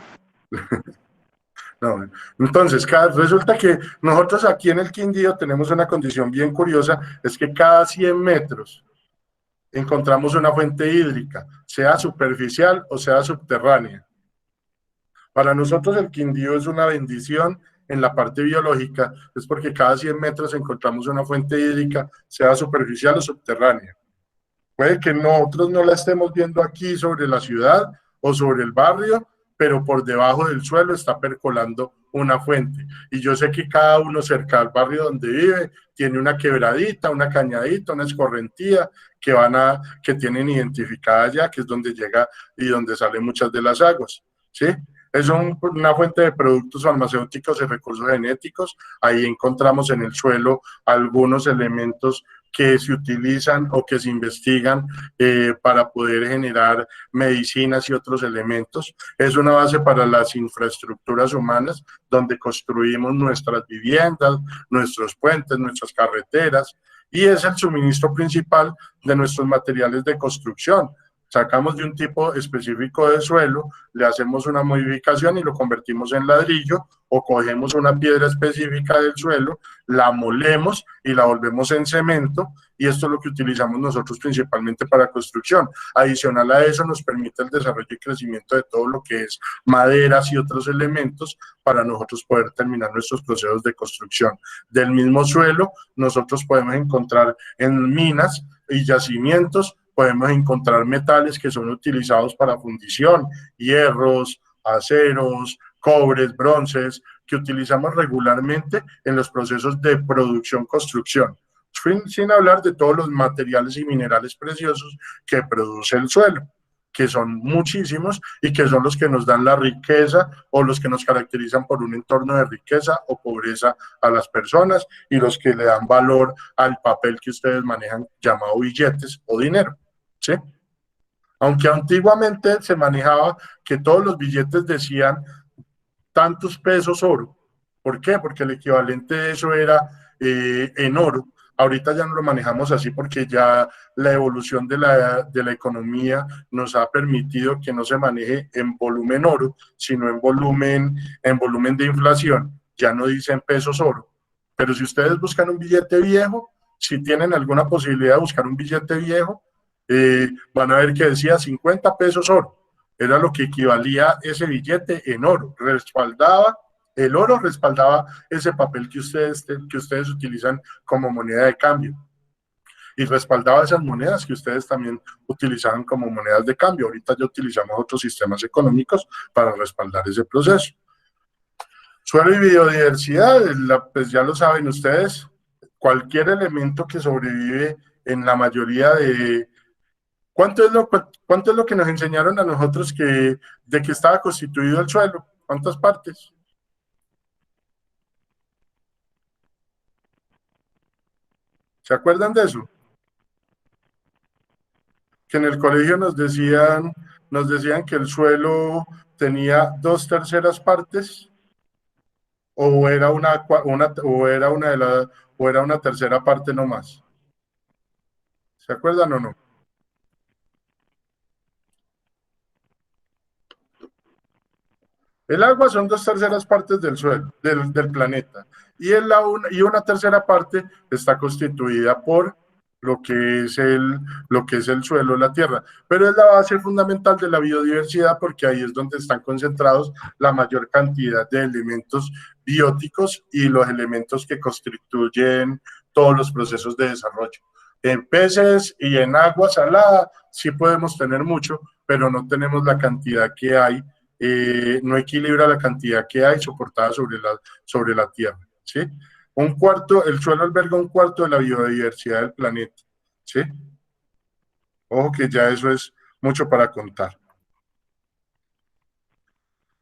A: No, entonces, resulta que nosotros aquí en el Quindío tenemos una condición bien curiosa, es que cada 100 metros encontramos una fuente hídrica, sea superficial o sea subterránea. Para nosotros el Quindío es una bendición en la parte biológica, es porque cada 100 metros encontramos una fuente hídrica, sea superficial o subterránea. Puede que nosotros no la estemos viendo aquí sobre la ciudad o sobre el barrio, pero por debajo del suelo está percolando una fuente. Y yo sé que cada uno cerca del barrio donde vive tiene una quebradita, una cañadita, una escorrentía que tienen identificada ya, que es donde llega y donde salen muchas de las aguas, ¿sí? Es una fuente de productos farmacéuticos y recursos genéticos. Ahí encontramos en el suelo algunos elementos que se utilizan o que se investigan para poder generar medicinas y otros elementos. Es una base para las infraestructuras humanas, donde construimos nuestras viviendas, nuestros puentes, nuestras carreteras, y es el suministro principal de nuestros materiales de construcción. Sacamos de un tipo específico de suelo, le hacemos una modificación y lo convertimos en ladrillo, o cogemos una piedra específica del suelo, la molemos y la volvemos en cemento, y esto es lo que utilizamos nosotros principalmente para construcción. Adicional a eso nos permite el desarrollo y crecimiento de todo lo que es maderas y otros elementos para nosotros poder terminar nuestros procesos de construcción. Del mismo suelo nosotros podemos encontrar en minas y yacimientos, podemos encontrar metales que son utilizados para fundición, hierros, aceros, cobres, bronces, que utilizamos regularmente en los procesos de producción-construcción, sin hablar de todos los materiales y minerales preciosos que produce el suelo, que son muchísimos y que son los que nos dan la riqueza o los que nos caracterizan por un entorno de riqueza o pobreza a las personas, y los que le dan valor al papel que ustedes manejan llamado billetes o dinero, ¿sí? Aunque antiguamente se manejaba que todos los billetes decían tantos pesos oro. ¿Por qué? Porque el equivalente de eso era en oro. Ahorita ya no lo manejamos así, porque ya la evolución de la economía nos ha permitido que no se maneje en volumen oro, sino en volumen de inflación. Ya no dicen pesos oro. Pero si ustedes buscan un billete viejo, si tienen alguna posibilidad de buscar un billete viejo, van a ver que decía 50 pesos oro. Era lo que equivalía ese billete en oro. El oro respaldaba ese papel que ustedes utilizan como moneda de cambio, y respaldaba esas monedas que ustedes también utilizaban como monedas de cambio. Ahorita ya utilizamos otros sistemas económicos para respaldar ese proceso. Suelo y biodiversidad, pues ya lo saben ustedes, cualquier elemento que sobrevive en la mayoría de... ¿Cuánto es lo que nos enseñaron a nosotros de que estaba constituido el suelo? ¿Cuántas partes? ¿Se acuerdan de eso? Que en el colegio nos decían que el suelo tenía 2/3 partes, o era una tercera parte nomás. ¿Se acuerdan o no? El agua son 2/3 partes del suelo, del planeta, y una tercera parte está constituida por lo que es el suelo, la tierra, pero es la base fundamental de la biodiversidad, porque ahí es donde están concentrados la mayor cantidad de elementos bióticos y los elementos que constituyen todos los procesos de desarrollo. En peces y en agua salada sí podemos tener mucho, pero no tenemos la cantidad que hay. No equilibra la cantidad que hay soportada sobre la tierra, ¿sí? El suelo alberga 1/4 de la biodiversidad del planeta, ¿sí? Ojo que ya eso es mucho para contar.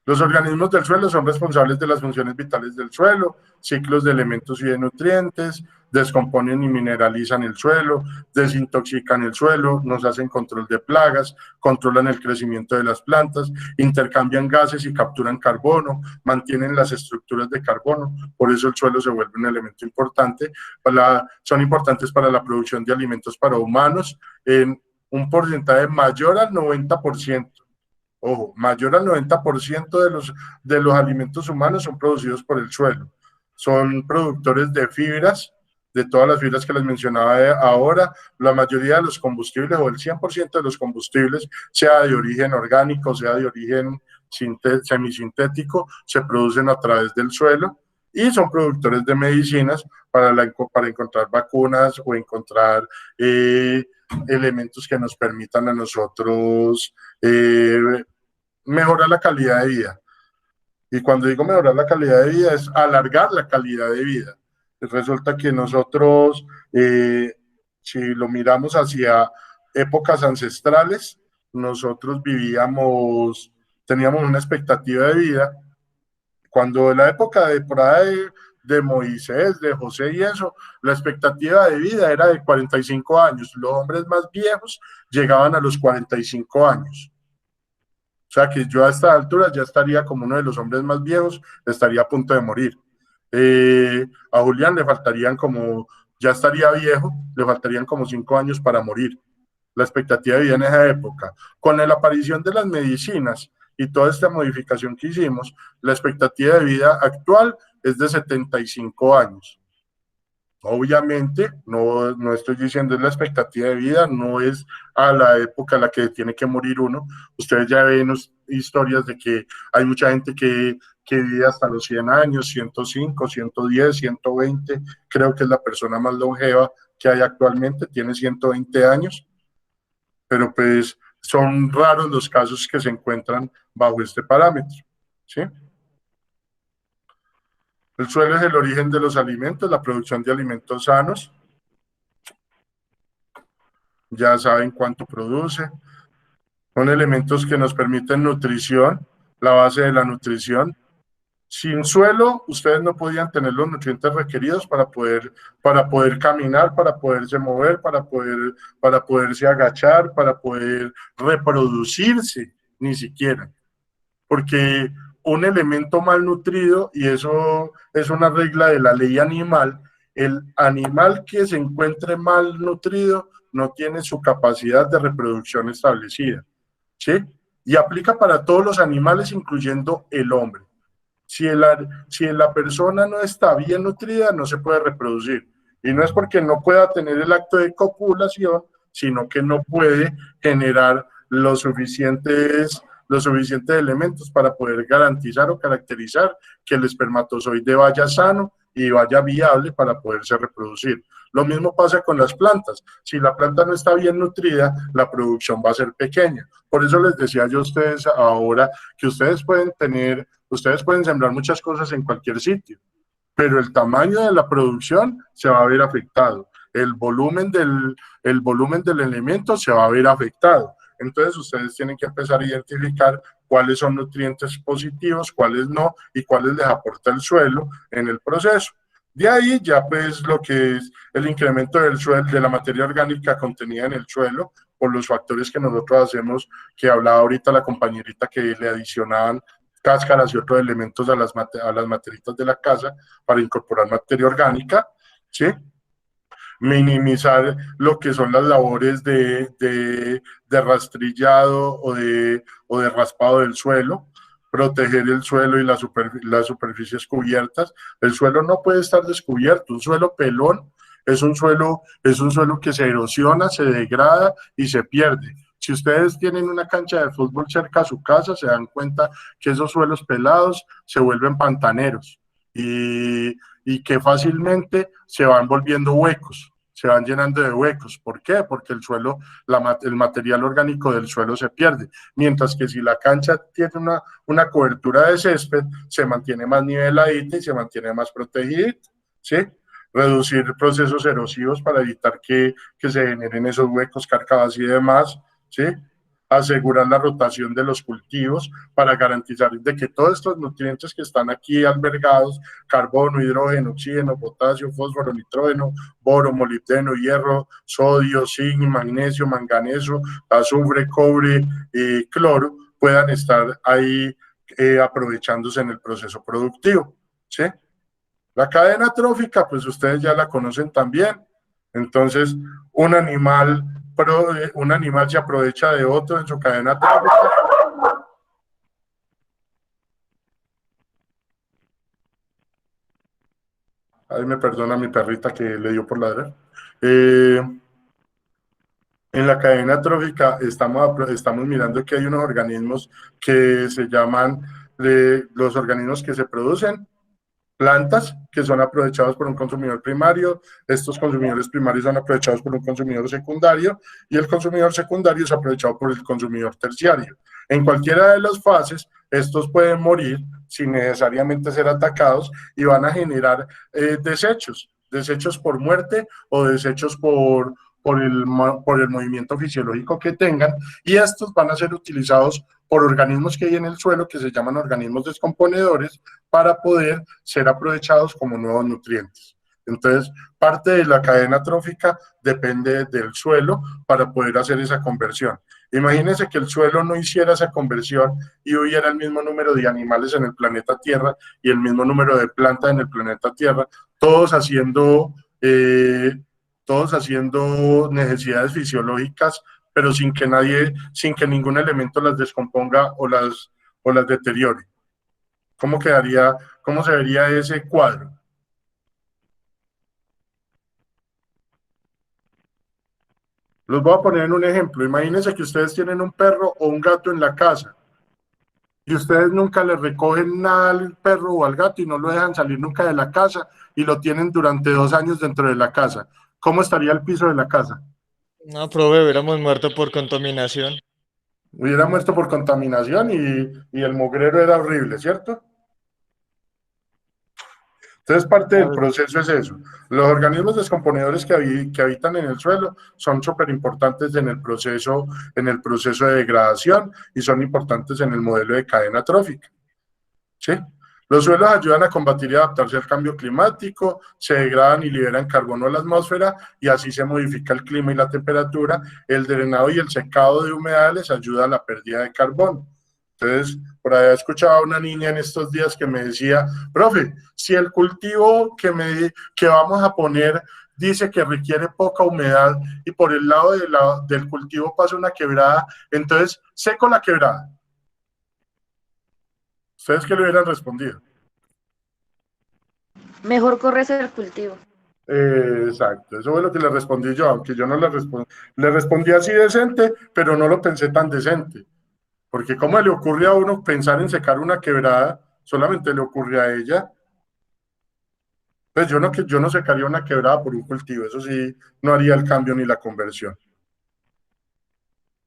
A: Los organismos del suelo son responsables de las funciones vitales del suelo, ciclos de elementos y de nutrientes, descomponen y mineralizan el suelo, desintoxican el suelo, nos hacen control de plagas, controlan el crecimiento de las plantas, intercambian gases y capturan carbono, mantienen las estructuras de carbono. Por eso el suelo se vuelve un elemento importante. Son importantes para la producción de alimentos para humanos en un porcentaje mayor al 90%. Ojo, mayor al 90% de los alimentos humanos son producidos por el suelo. Son productores de fibras, de todas las fibras que les mencionaba ahora, la mayoría de los combustibles o el 100% de los combustibles, sea de origen orgánico, sea de origen semisintético, se producen a través del suelo y son productores de medicinas para encontrar vacunas o encontrar elementos que nos permitan a nosotros mejorar la calidad de vida. Y cuando digo mejorar la calidad de vida es alargar la calidad de vida. Resulta que nosotros, si lo miramos hacia épocas ancestrales, nosotros teníamos una expectativa de vida. Cuando en la época de Moisés, de José y eso, la expectativa de vida era de 45 años. Los hombres más viejos llegaban a los 45 años. O sea que yo a esta altura ya estaría como uno de los hombres más viejos, estaría a punto de morir. A Julián le faltarían ya estaría viejo, le faltarían como 5 años para morir. La expectativa de vida en esa época. Con la aparición de las medicinas y toda esta modificación que hicimos, la expectativa de vida actual es de 75 años. Obviamente, no estoy diciendo es la expectativa de vida, no es a la época en la que tiene que morir uno. Ustedes ya ven historias de que hay mucha gente que vive hasta los 100 años, 105, 110, 120. Creo que es la persona más longeva que hay actualmente, tiene 120 años. Pero pues son raros los casos que se encuentran bajo este parámetro, ¿sí? El suelo es el origen de los alimentos, la producción de alimentos sanos. Ya saben cuánto produce. Son elementos que nos permiten nutrición, la base de la nutrición. Sin suelo, ustedes no podían tener los nutrientes requeridos para poder caminar, para poderse mover, para poderse agachar, para poder reproducirse, ni siquiera. Porque un elemento malnutrido, y eso es una regla de la ley animal, el animal que se encuentre malnutrido no tiene su capacidad de reproducción establecida, ¿sí? Y aplica para todos los animales, incluyendo el hombre. Si la persona no está bien nutrida, no se puede reproducir. Y no es porque no pueda tener el acto de copulación, sino que no puede generar los suficientes elementos para poder garantizar o caracterizar que el espermatozoide vaya sano y vaya viable para poderse reproducir. Lo mismo pasa con las plantas. Si la planta no está bien nutrida, la producción va a ser pequeña. Por eso les decía yo a ustedes ahora que ustedes pueden sembrar muchas cosas en cualquier sitio, pero el tamaño de la producción se va a ver afectado. El volumen del elemento se va a ver afectado. Entonces ustedes tienen que empezar a identificar cuáles son nutrientes positivos, cuáles no, y cuáles les aporta el suelo en el proceso. De ahí ya pues lo que es el incremento del suelo, de la materia orgánica contenida en el suelo, por los factores que nosotros hacemos, que hablaba ahorita la compañerita, que le adicionaban cáscaras y otros elementos a las materitas de la casa para incorporar materia orgánica, ¿sí? Minimizar lo que son las labores de rastrillado o de raspado del suelo, proteger el suelo y las superficies cubiertas. El suelo no puede estar descubierto. Un suelo pelón es un suelo que se erosiona, se degrada y se pierde. Si ustedes tienen una cancha de fútbol cerca a su casa, se dan cuenta que esos suelos pelados se vuelven pantaneros y que fácilmente se van volviendo huecos, se van llenando de huecos. ¿Por qué? Porque el suelo, el material orgánico del suelo se pierde. Mientras que si la cancha tiene una cobertura de césped, se mantiene más niveladita y se mantiene más protegida, ¿sí? Reducir procesos erosivos para evitar que se generen esos huecos, cárcavas y demás, ¿sí? Asegurar la rotación de los cultivos para garantizar de que todos estos nutrientes que están aquí albergados, carbono, hidrógeno, oxígeno, potasio, fósforo, nitrógeno, boro, molibdeno, hierro, sodio, zinc, magnesio, manganeso, azufre, cobre, cloro, puedan estar ahí aprovechándose en el proceso productivo, ¿sí? La cadena trófica, pues ustedes ya la conocen también. Entonces, un animal se aprovecha de otro en su cadena trófica. Ahí me perdona mi perrita que le dio por ladrar. En la cadena trófica estamos mirando que hay unos organismos que se llaman los organismos que se producen plantas que son aprovechados por un consumidor primario, estos consumidores primarios son aprovechados por un consumidor secundario y el consumidor secundario es aprovechado por el consumidor terciario. En cualquiera de las fases, estos pueden morir sin necesariamente ser atacados y van a generar desechos por muerte o desechos por el movimiento fisiológico que tengan, y estos van a ser utilizados por organismos que hay en el suelo que se llaman organismos descomponedores para poder ser aprovechados como nuevos nutrientes. Entonces, parte de la cadena trófica depende del suelo para poder hacer esa conversión. Imagínense que el suelo no hiciera esa conversión y hubiera el mismo número de animales en el planeta Tierra y el mismo número de plantas en el planeta Tierra, todos haciendo necesidades fisiológicas, pero sin que ningún elemento las descomponga o las deteriore. ¿Cómo se vería ese cuadro? Los voy a poner en un ejemplo. Imagínense que ustedes tienen un perro o un gato en la casa y ustedes nunca le recogen nada al perro o al gato y no lo dejan salir nunca de la casa y lo tienen durante 2 años dentro de la casa. ¿Cómo estaría el piso de la casa?
F: No, profe, hubiéramos muerto por contaminación.
A: Hubiera muerto por contaminación y el mugrero era horrible, ¿cierto? Entonces, parte del proceso es eso. Los organismos descomponedores que habitan en el suelo son súper importantes en el proceso de degradación y son importantes en el modelo de cadena trófica. ¿Sí? Los suelos ayudan a combatir y adaptarse al cambio climático, se degradan y liberan carbono a la atmósfera y así se modifica el clima y la temperatura. El drenado y el secado de humedales ayuda a la pérdida de carbono. Entonces, por ahí he escuchado a una niña en estos días que me decía, profe, si el cultivo que vamos a poner dice que requiere poca humedad y por el lado del cultivo pasa una quebrada, entonces seco la quebrada. ¿Ustedes qué le hubieran respondido?
D: Mejor corres el cultivo.
A: Exacto, eso fue lo que le respondí yo, aunque yo no le respondí así decente, pero no lo pensé tan decente. Porque ¿cómo le ocurre a uno pensar en secar una quebrada? Solamente le ocurre a ella. Pues yo no secaría una quebrada por un cultivo, eso sí, no haría el cambio ni la conversión.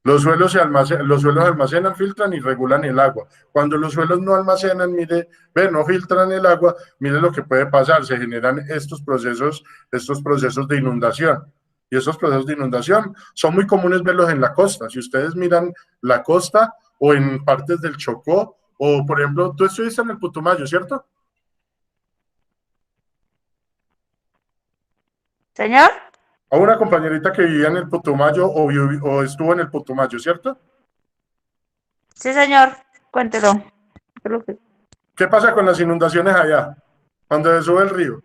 A: Los suelos almacenan, filtran y regulan el agua. Cuando los suelos no almacenan, no filtran el agua, mire lo que puede pasar, se generan estos procesos de inundación. Y esos procesos de inundación son muy comunes verlos en la costa. Si ustedes miran la costa, o en partes del Chocó, o por ejemplo, tú estuviste en el Putumayo, ¿cierto?
B: Señor,
A: A una compañerita que vivía en el Putumayo o estuvo en el Putumayo, ¿cierto?
B: sí, señor, cuéntelo.
A: ¿Qué pasa con las inundaciones allá, cuando se sube el río?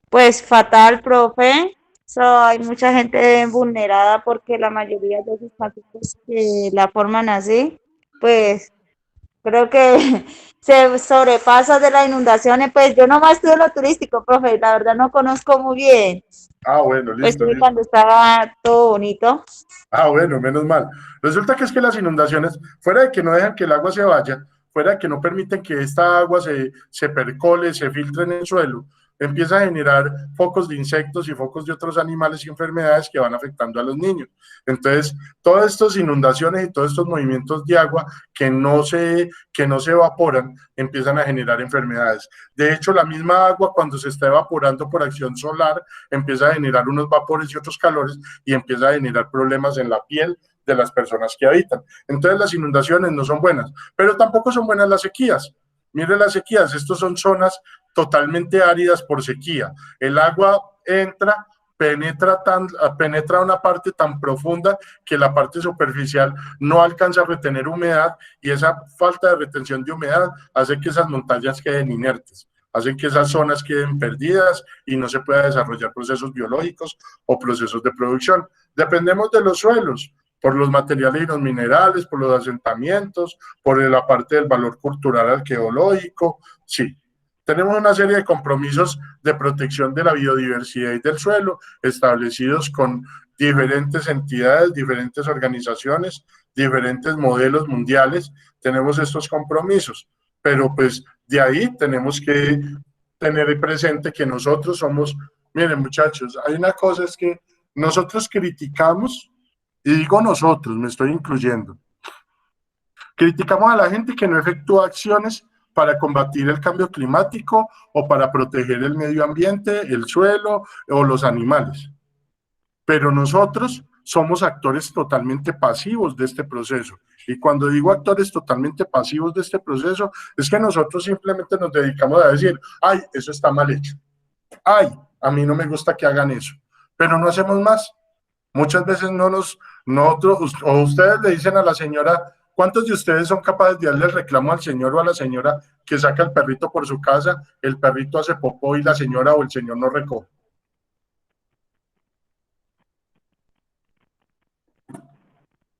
B: Pues fatal, profe. Hay mucha gente vulnerada porque la mayoría de esos paquetes que la forman así, pues creo que se sobrepasa de las inundaciones. Pues yo nomás estuve en lo turístico, profe, la verdad no conozco muy bien.
A: Ah, bueno,
B: Pues
A: listo.
B: cuando estaba todo bonito.
A: Ah, bueno, menos mal. Resulta que es que las inundaciones, fuera de que no dejan que el agua se vaya, fuera de que no permiten que esta agua se percole, se filtre en el suelo, empieza a generar focos de insectos y focos de otros animales y enfermedades que van afectando a los niños. Entonces, todas estas inundaciones y todos estos movimientos de agua que no se evaporan, empiezan a generar enfermedades. De hecho, la misma agua, cuando se está evaporando por acción solar, empieza a generar unos vapores y otros calores y empieza a generar problemas en la piel de las personas que habitan. Entonces, las inundaciones no son buenas, pero tampoco son buenas las sequías. Mire las sequías, estos son zonas totalmente áridas por sequía. El agua entra, penetra una parte tan profunda que la parte superficial no alcanza a retener humedad y esa falta de retención de humedad hace que esas montañas queden inertes, hacen que esas zonas queden perdidas y no se pueda desarrollar procesos biológicos o procesos de producción. Dependemos de los suelos, por los materiales y los minerales, por los asentamientos, por la parte del valor cultural arqueológico, sí. Tenemos una serie de compromisos de protección de la biodiversidad y del suelo establecidos con diferentes entidades, diferentes organizaciones, diferentes modelos mundiales. Tenemos estos compromisos, pero pues de ahí tenemos que tener presente que nosotros somos, miren muchachos, hay una cosa es que nosotros criticamos, y digo nosotros, me estoy incluyendo, criticamos a la gente que no efectúa acciones para combatir el cambio climático o para proteger el medio ambiente, el suelo o los animales. Pero nosotros somos actores totalmente pasivos de este proceso. Y cuando digo actores totalmente pasivos de este proceso, es que nosotros simplemente nos dedicamos a decir, ay, eso está mal hecho. Ay, a mí no me gusta que hagan eso. Pero no hacemos más. Muchas veces nosotros, o ustedes le dicen a la señora, ¿cuántos de ustedes son capaces de darle el reclamo al señor o a la señora que saca el perrito por su casa, el perrito hace popó y la señora o el señor no recoge?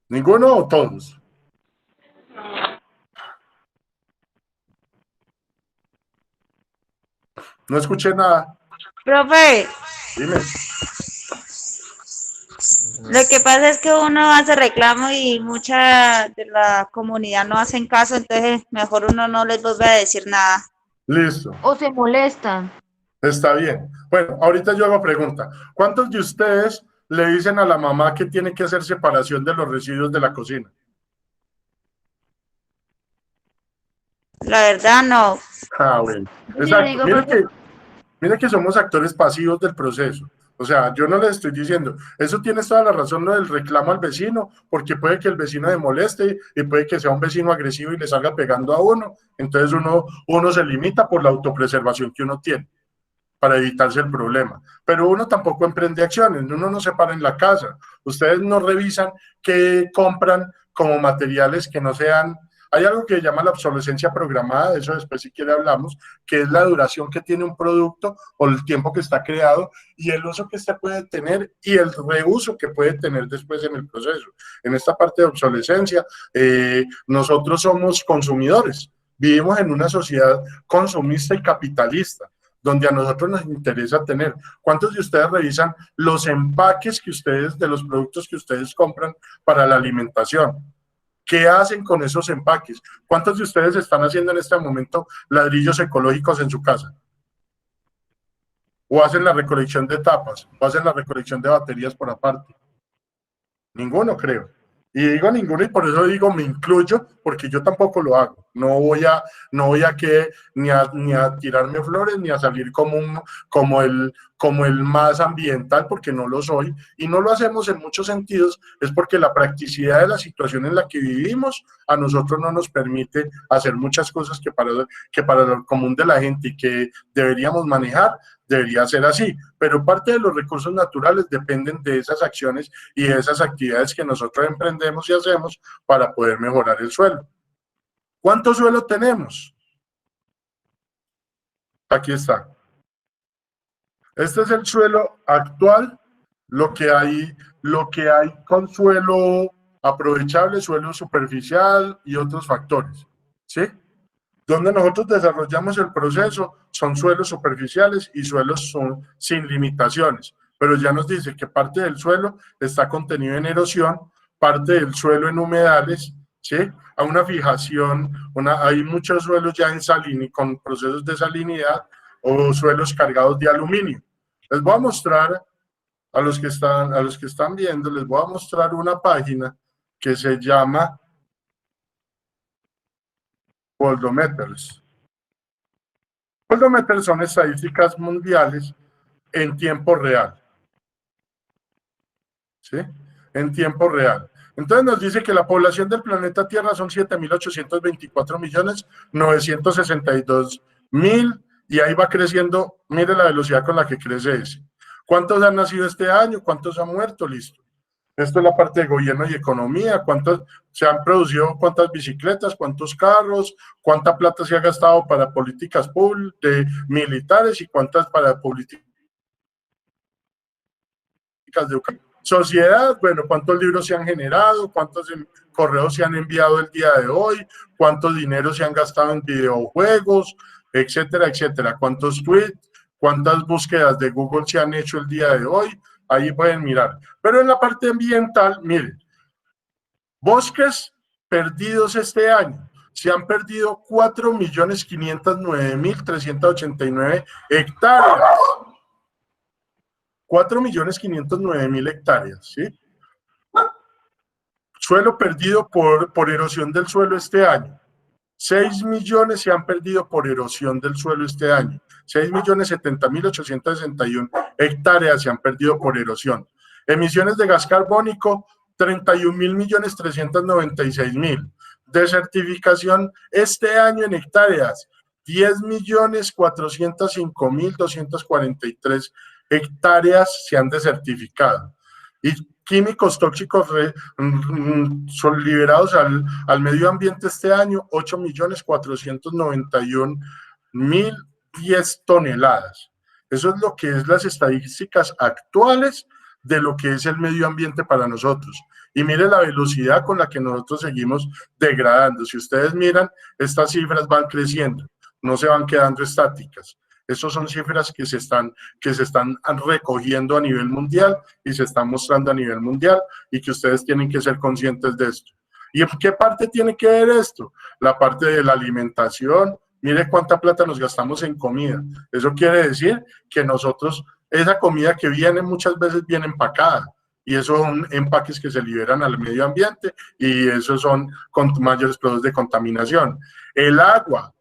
A: ¿Ninguno o todos? No escuché nada.
B: Profe,
A: Dime.
B: lo que pasa es que uno hace reclamo y mucha de la comunidad no hacen caso, entonces mejor uno no les vuelve a decir nada.
A: Listo.
D: O se molestan.
A: Está bien. Bueno, ahorita yo hago pregunta. ¿Cuántos de ustedes le dicen a la mamá que tiene que hacer separación de los residuos de la cocina?
B: La verdad no.
A: Ah, bueno.
D: Yo
A: Exacto.
D: digo,
A: Mira que somos actores pasivos del proceso. O sea, yo no les estoy diciendo, eso tienes toda la razón, lo del reclamo al vecino, porque puede que el vecino le moleste y puede que sea un vecino agresivo y le salga pegando a uno. Entonces uno se limita por la autopreservación que uno tiene para evitarse el problema. Pero uno tampoco emprende acciones, uno no se para en la casa. Ustedes no revisan qué compran como materiales que no sean... Hay algo que se llama la obsolescencia programada, de eso después si quiere hablamos, que es la duración que tiene un producto o el tiempo que está creado y el uso que este puede tener y el reuso que puede tener después en el proceso. En esta parte de obsolescencia, nosotros somos consumidores, vivimos en una sociedad consumista y capitalista, donde a nosotros nos interesa tener. ¿Cuántos de ustedes revisan los empaques que ustedes, de los productos que ustedes compran para la alimentación? ¿Qué hacen con esos empaques? ¿Cuántos de ustedes están haciendo en este momento ladrillos ecológicos en su casa? ¿O hacen la recolección de tapas? ¿O hacen la recolección de baterías por aparte? Ninguno, creo. Y digo ninguno y por eso digo me incluyo, porque yo tampoco lo hago. No voy a ni a tirarme flores, ni a salir como el más ambiental, porque no lo soy. Y no lo hacemos en muchos sentidos, es porque la practicidad de la situación en la que vivimos a nosotros no nos permite hacer muchas cosas que para el común de la gente y que deberíamos manejar, debería ser así, pero parte de los recursos naturales dependen de esas acciones y de esas actividades que nosotros emprendemos y hacemos para poder mejorar el suelo. ¿Cuánto suelo tenemos? Aquí está. Este es el suelo actual, lo que hay con suelo aprovechable, suelo superficial y otros factores, ¿sí? Donde nosotros desarrollamos el proceso son suelos superficiales y suelos sin limitaciones, pero ya nos dice que parte del suelo está contenido en erosión, parte del suelo en humedales, ¿sí? A una fijación, hay muchos suelos ya con procesos de salinidad o suelos cargados de aluminio. Les voy a mostrar a los que están viendo, les voy a mostrar una página que se llama Voldometers. Voldometers son estadísticas mundiales en tiempo real. ¿Sí? En tiempo real. Entonces nos dice que la población del planeta Tierra son 7.824.962.000 y ahí va creciendo. Mire la velocidad con la que crece ese. ¿Cuántos han nacido este año? ¿Cuántos han muerto? Listo. Esto es la parte de gobierno y economía, cuántas se han producido, cuántas bicicletas, cuántos carros, cuánta plata se ha gastado para políticas públicas militares y cuántas para políticas de educación. Sociedad, bueno, cuántos libros se han generado, cuántos correos se han enviado el día de hoy, cuánto dinero se han gastado en videojuegos, etcétera, etcétera. ¿Cuántos tweets, cuántas búsquedas de Google se han hecho el día de hoy? Ahí pueden mirar. Pero en la parte ambiental, miren, bosques perdidos este año. Se han perdido 4.509.389 hectáreas. 4.509.000 hectáreas, ¿sí? Suelo perdido por erosión del suelo este año. 6 millones se han perdido por erosión del suelo este año. 6.070.861 hectáreas se han perdido por erosión. Emisiones de gas carbónico, 31.396.000. Desertificación este año en hectáreas, 10.405.243 hectáreas se han desertificado. Y químicos tóxicos son liberados al medio ambiente este año, 8.491.010 toneladas. Eso es lo que es las estadísticas actuales de lo que es el medio ambiente para nosotros. Y mire la velocidad con la que nosotros seguimos degradando. Si ustedes miran, estas cifras van creciendo, no se van quedando estáticas. Estas son cifras que se están recogiendo a nivel mundial y se están mostrando a nivel mundial y que ustedes tienen que ser conscientes de esto. ¿Y en qué parte tiene que ver esto? La parte de la alimentación. Mire cuánta plata nos gastamos en comida. Eso quiere decir que nosotros, esa comida que viene muchas veces viene empacada. Y esos son empaques que se liberan al medio ambiente y esos son con mayores productos de contaminación. El agua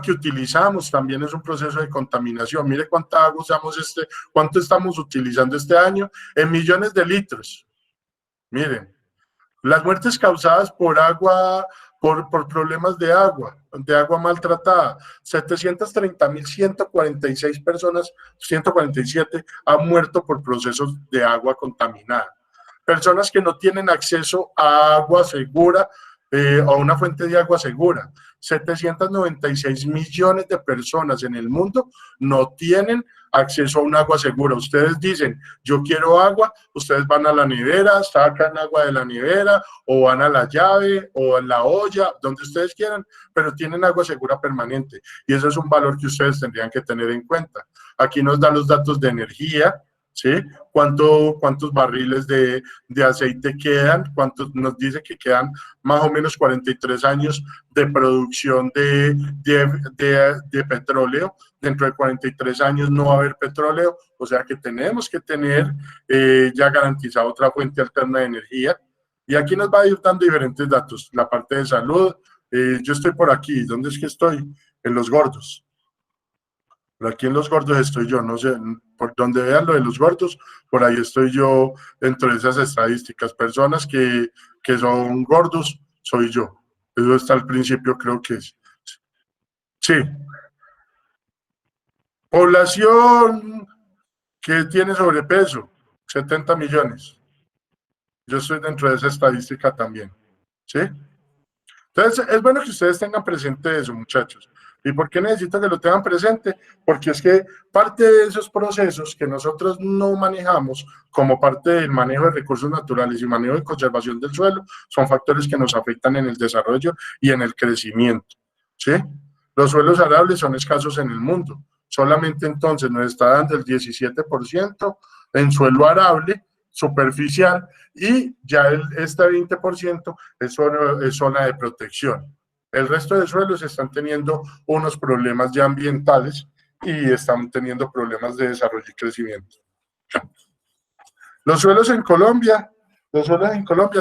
A: que utilizamos también es un proceso de contaminación. Mire cuánta agua usamos cuánto estamos utilizando este año en millones de litros. Miren, las muertes causadas por agua, por problemas de agua maltratada, 730.146 personas, 147 han muerto por procesos de agua contaminada. Personas que no tienen acceso a agua segura, a una fuente de agua segura. 796 millones de personas en el mundo no tienen acceso a un agua segura. Ustedes dicen, yo quiero agua, ustedes van a la nevera, sacan agua de la nevera, o van a la llave, o en la olla, donde ustedes quieran, pero tienen agua segura permanente. Y eso es un valor que ustedes tendrían que tener en cuenta. Aquí nos da los datos de energía, ¿sí? ¿Cuántos barriles de aceite quedan? Nos dice que quedan más o menos 43 años de producción de petróleo. Dentro de 43 años no va a haber petróleo, o sea que tenemos que tener ya garantizada otra fuente alterna de energía. Y aquí nos va a ir dando diferentes datos. La parte de salud, yo estoy por aquí. ¿Dónde es que estoy? En Los Gordos. Por aquí en Los Gordos estoy yo, no sé, por donde vean lo de Los Gordos, por ahí estoy yo dentro de esas estadísticas. Personas que son gordos, soy yo. Eso está al principio, creo que es. Sí. Población que tiene sobrepeso, 70 millones. Yo estoy dentro de esa estadística también, ¿sí? Entonces, es bueno que ustedes tengan presente eso, muchachos. ¿Y por qué necesito que lo tengan presente? Porque es que parte de esos procesos que nosotros no manejamos como parte del manejo de recursos naturales y manejo de conservación del suelo son factores que nos afectan en el desarrollo y en el crecimiento, ¿sí? Los suelos arables son escasos en el mundo. Solamente entonces nos está dando el 17% en suelo arable superficial y ya este 20% es zona de protección. El resto de suelos están teniendo unos problemas ya ambientales y están teniendo problemas de desarrollo y crecimiento. Los suelos en Colombia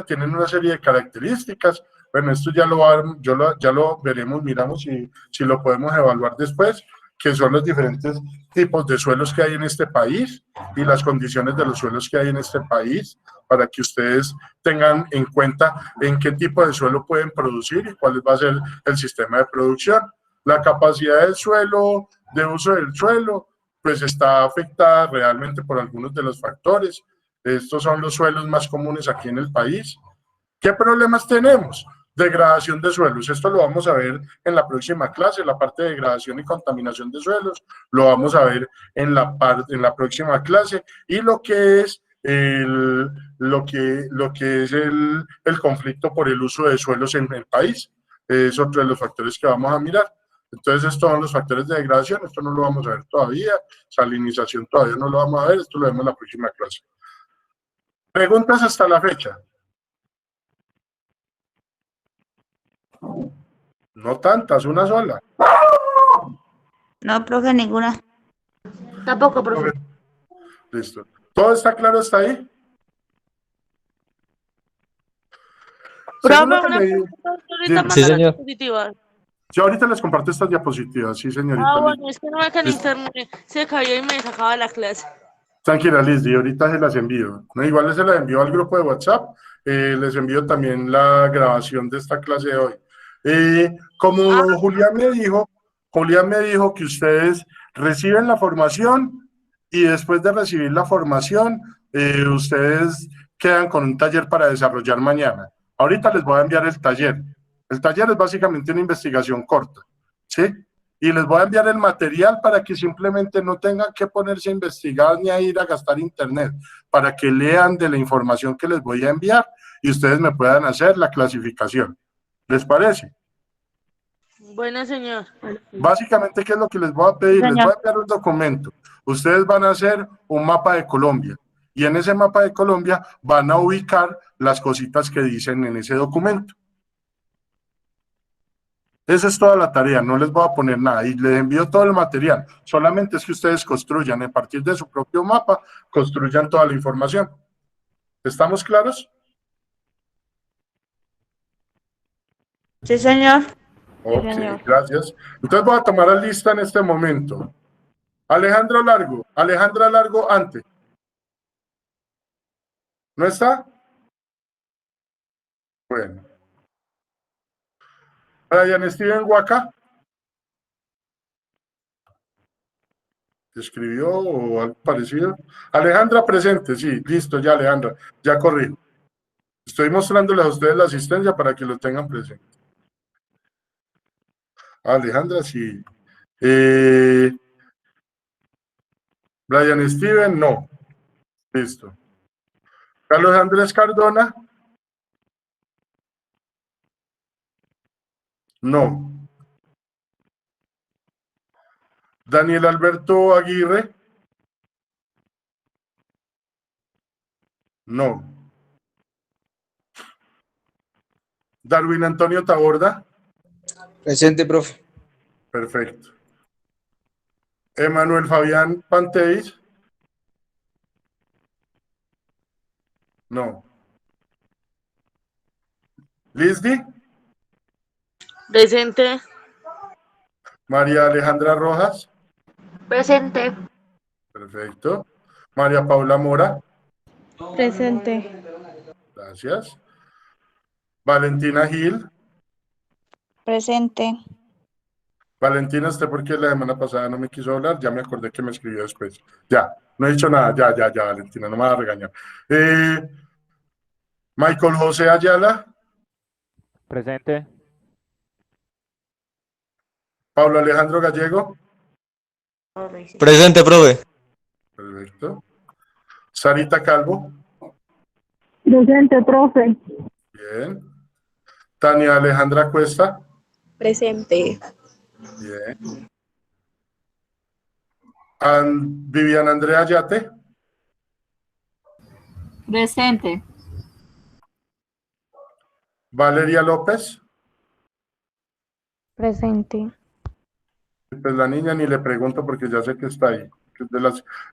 A: tienen una serie de características. Bueno, esto ya lo veremos, miramos si lo podemos evaluar después, que son los diferentes tipos de suelos que hay en este país y las condiciones de los suelos que hay en este país, para que ustedes tengan en cuenta en qué tipo de suelo pueden producir y cuál va a ser el sistema de producción. La capacidad del suelo, de uso del suelo, pues está afectada realmente por algunos de los factores. Estos son los suelos más comunes aquí en el país. ¿Qué problemas tenemos? Degradación de suelos. Esto lo vamos a ver en la próxima clase, la parte de degradación y contaminación de suelos, lo vamos a ver en la próxima clase, y lo que es el conflicto por el uso de suelos en el país es otro de los factores que vamos a mirar. Entonces, estos son los factores de degradación. Esto no lo vamos a ver todavía. Salinización todavía no lo vamos a ver. Esto lo vemos en la próxima clase. ¿Preguntas hasta la fecha? No tantas, una sola.
B: No, profe, ninguna.
D: Tampoco, profe.
A: Listo. ¿Todo está claro hasta ahí?
H: Profe,
A: Según lo que
H: una
A: me-
H: pregunta, ahorita
A: Dime.
H: manda
F: Sí,
H: las
F: señor.
H: diapositivas.
A: Yo ahorita les comparto estas diapositivas, sí, señorita.
H: Ah,
A: Liz.
H: bueno, es que no me que el
A: Listo.
H: internet se cayó y me sacaba la clase.
A: Tranquila, Liz, y ahorita se las envío. No, igual se las envío al grupo de WhatsApp. Les envío también la grabación de esta clase de hoy. Como Julián me dijo que ustedes reciben la formación y después de recibir la formación, ustedes quedan con un taller para desarrollar mañana. Ahorita les voy a enviar el taller. El taller es básicamente una investigación corta, ¿sí? Y les voy a enviar el material para que simplemente no tengan que ponerse a investigar ni a ir a gastar internet, para que lean de la información que les voy a enviar y ustedes me puedan hacer la clasificación. ¿Les parece?
H: Bueno, señor.
A: Básicamente, ¿qué es lo que les voy a pedir? Les voy a enviar un documento. Ustedes van a hacer un mapa de Colombia y en ese mapa de Colombia van a ubicar las cositas que dicen en ese documento. Esa es toda la tarea, no les voy a poner nada y les envío todo el material. Solamente es que ustedes construyan, a partir de su propio mapa, construyan toda la información. ¿Estamos claros?
B: Sí, señor.
A: Ok, gracias. Entonces voy a tomar la lista en este momento. Alejandra Largo antes. ¿No está? Bueno. Brian Steven Waka. ¿Escribió o algo parecido? Alejandra presente, sí, listo, ya Alejandra, ya corrí. Estoy mostrándoles a ustedes la asistencia para que lo tengan presente. Alejandra, sí. Brian Steven, no. Listo. Carlos Andrés Cardona. No. Daniel Alberto Aguirre. No. Darwin Antonio Taborda.
I: Presente, profe.
A: Perfecto. Emanuel Fabián Panteis. No. Lizdi.
H: Presente.
A: María Alejandra Rojas.
D: Presente.
A: Perfecto. María Paula Mora.
C: Presente.
A: Gracias. Valentina Gil.
E: Presente.
A: Valentina, ¿usted por qué la semana pasada no me quiso hablar? Ya me acordé que me escribió después. Ya, no he dicho nada. Ya, Valentina, no me va a regañar. Michael José Ayala.
J: Presente.
A: Pablo Alejandro Gallego.
F: Presente, profe.
A: Perfecto. Sarita Calvo.
G: Presente, profe.
A: Bien. Tania Alejandra Cuesta.
C: Presente.
A: Bien. Viviana Andrea Yate.
D: Presente.
A: Valeria López.
C: Presente.
A: Pues la niña ni le pregunto porque ya sé que está ahí.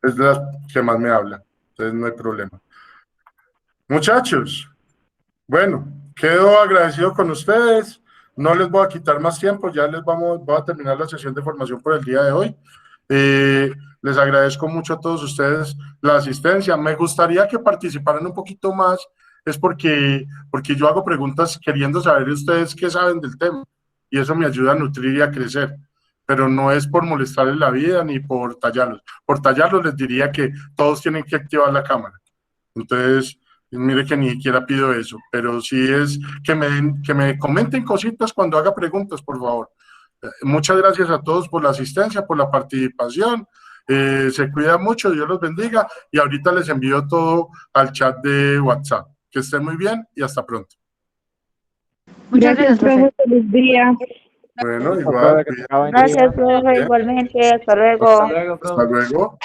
A: Es de las que más me habla. Entonces no hay problema. Muchachos, bueno, quedo agradecido con ustedes. No les voy a quitar más tiempo. Ya voy a terminar la sesión de formación por el día de hoy. Les agradezco mucho a todos ustedes la asistencia. Me gustaría que participaran un poquito más. Es porque yo hago preguntas queriendo saber ustedes qué saben del tema. Y eso me ayuda a nutrir y a crecer. Pero no es por molestarles la vida ni por tallarlos. Por tallarlos les diría que todos tienen que activar la cámara. Entonces, mire que ni siquiera pido eso, pero sí es que me comenten cositas cuando haga preguntas, por favor. Muchas gracias a todos por la asistencia, por la participación. Se cuidan mucho, Dios los bendiga. Y ahorita les envío todo al chat de WhatsApp. Que estén muy bien y hasta pronto.
D: Muchas gracias, profe.
G: Feliz día.
A: Bueno,
J: Listo,
A: igual,
J: profe, que tenga buen día.
B: Gracias, profe,
A: Bien.
B: igualmente. Hasta luego.
F: Hasta luego, profe.
A: hasta luego.